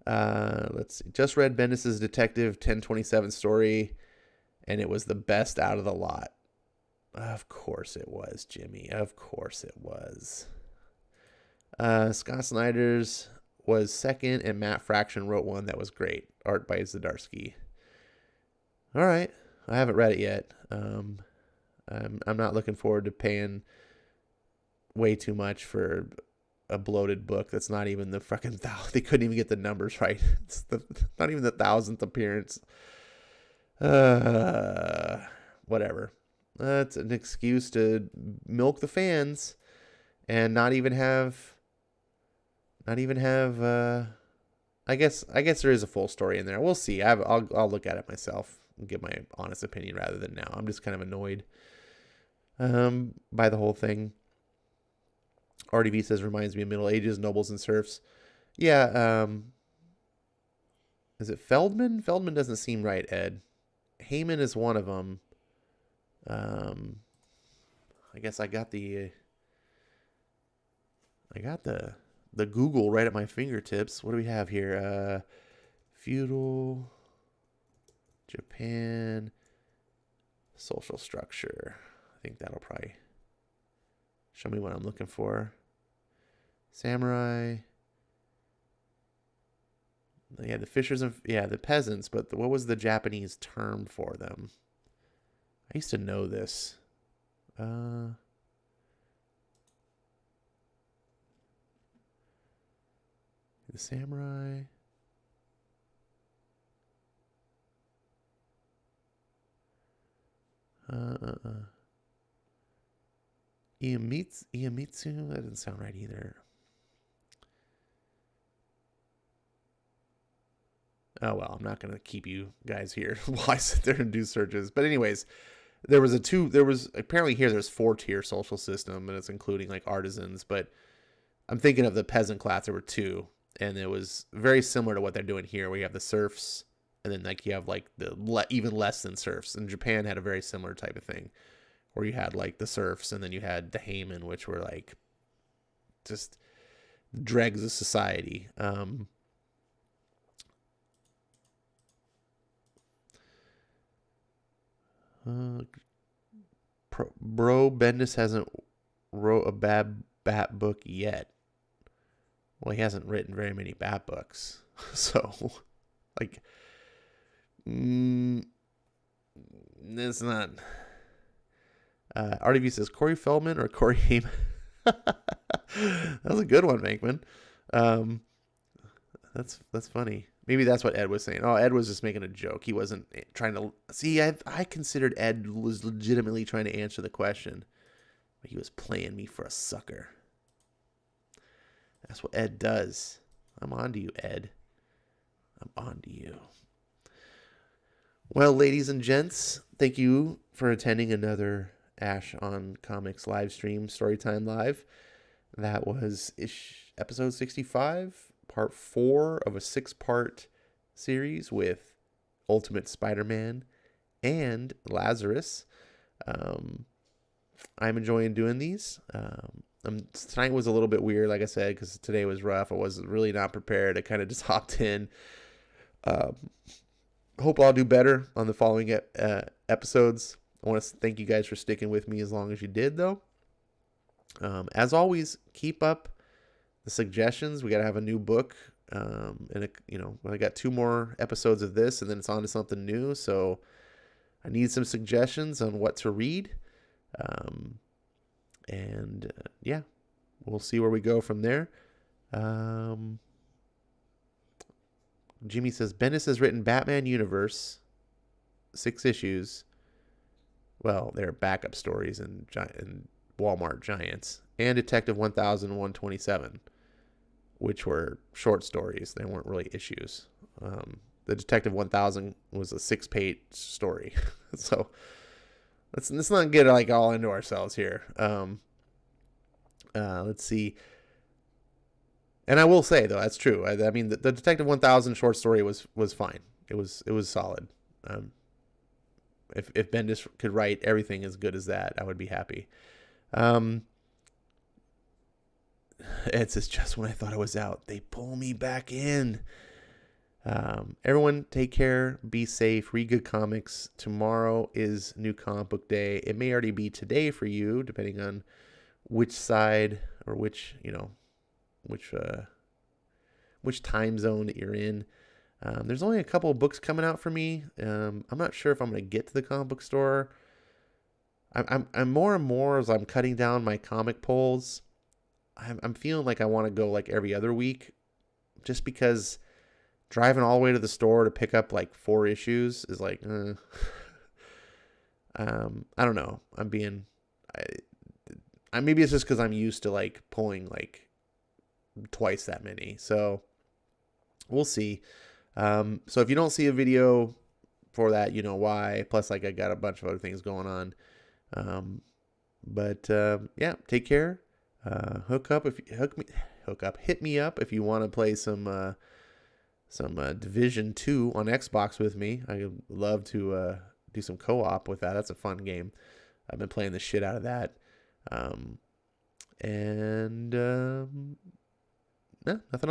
S1: Just read Bendis's Detective 1027 story, and it was the best out of the lot. Of course it was, Jimmy. Of course it was. Scott Snyder's was second, and Matt Fraction wrote one that was great. Art by Zdarsky. All right. I haven't read it yet. I'm not looking forward to paying way too much for a bloated book that's not even the fucking they couldn't even get the numbers right. It's not even the 1,000th appearance. Whatever. That's an excuse to milk the fans and not even have I guess there is a full story in there. We'll see. I'll look at it myself and give my honest opinion rather than now. I'm just kind of annoyed by the whole thing. RDV says reminds me of Middle Ages, nobles and serfs. Yeah, is it Feldman? Feldman doesn't seem right, Ed. Haman is one of them. I guess I got the Google right at my fingertips. What do we have here? Feudal Japan social structure. I think that'll probably show me what I'm looking for. Samurai. Yeah, the fishers and the peasants, but what was the Japanese term for them? I used to know this. The samurai. Iemitsu? That doesn't sound right either. Oh, well, I'm not going to keep you guys here while I sit there and do searches. But anyways, there's there's 4-tier social system, and it's including like artisans. But I'm thinking of the peasant class. There were 2, and it was very similar to what they're doing here. We have the serfs, and then like you have like the even less than serfs. And Japan had a very similar type of thing, where you had like the serfs, and then you had the Haman, which were like just dregs of society. Bro, Bendis hasn't wrote a bad Bat book yet. Well, he hasn't written very many Bat books. So, like, it's not. RDV says Corey Feldman or Corey Heyman. That was a good one, Bankman. That's funny. Maybe that's what Ed was saying. Oh, Ed was just making a joke. He wasn't trying to see. I considered Ed was legitimately trying to answer the question, but he was playing me for a sucker. That's what Ed does. I'm on to you, Ed. I'm on to you. Well, ladies and gents, thank you for attending another Ash on Comics live stream, Storytime Live. That was episode 65, part 4 of a 6-part series with Ultimate Spider-Man and Lazarus. I'm enjoying doing these. Tonight was a little bit weird, like I said, because today was rough. I was really not prepared. I kind of just hopped in. Hope I'll do better on the following episodes. I want to thank you guys for sticking with me as long as you did, though. As always, keep up the suggestions. We got to have a new book. I got 2 more episodes of this, and then it's on to something new. So I need some suggestions on what to read. Yeah, we'll see where we go from there. Jimmy says, Bendis has written Batman Universe, 6 issues. Well, they're backup stories in Walmart Giants, and Detective 1000-127, which were short stories. They weren't really issues. The Detective 1000 was a 6-page story. So let's not get like all into ourselves here. Let's see. And I will say, though, that's true. I mean, the Detective 1000 short story was fine. It was solid. If Bendis could write everything as good as that, I would be happy. It says, just when I thought I was out, they pull me back in. Everyone, take care. Be safe. Read good comics. Tomorrow is New Comic Book Day. It may already be today for you, depending on which side or which time zone that you're in. There's only a couple of books coming out for me. I'm not sure if I'm going to get to the comic book store. I'm more and more, as I'm cutting down my comic pulls, I'm feeling like I want to go like every other week, just because driving all the way to the store to pick up like 4 issues is like, I don't know. Maybe it's just because I'm used to like pulling like twice that many. So we'll see. So if you don't see a video for that, you know why. Plus, like, I got a bunch of other things going on. Yeah, take care. Hit me up if you want to play some Division 2 on Xbox with me. I would love to do some co-op with that. That's a fun game. I've been playing the shit out of that. Yeah, nothing else.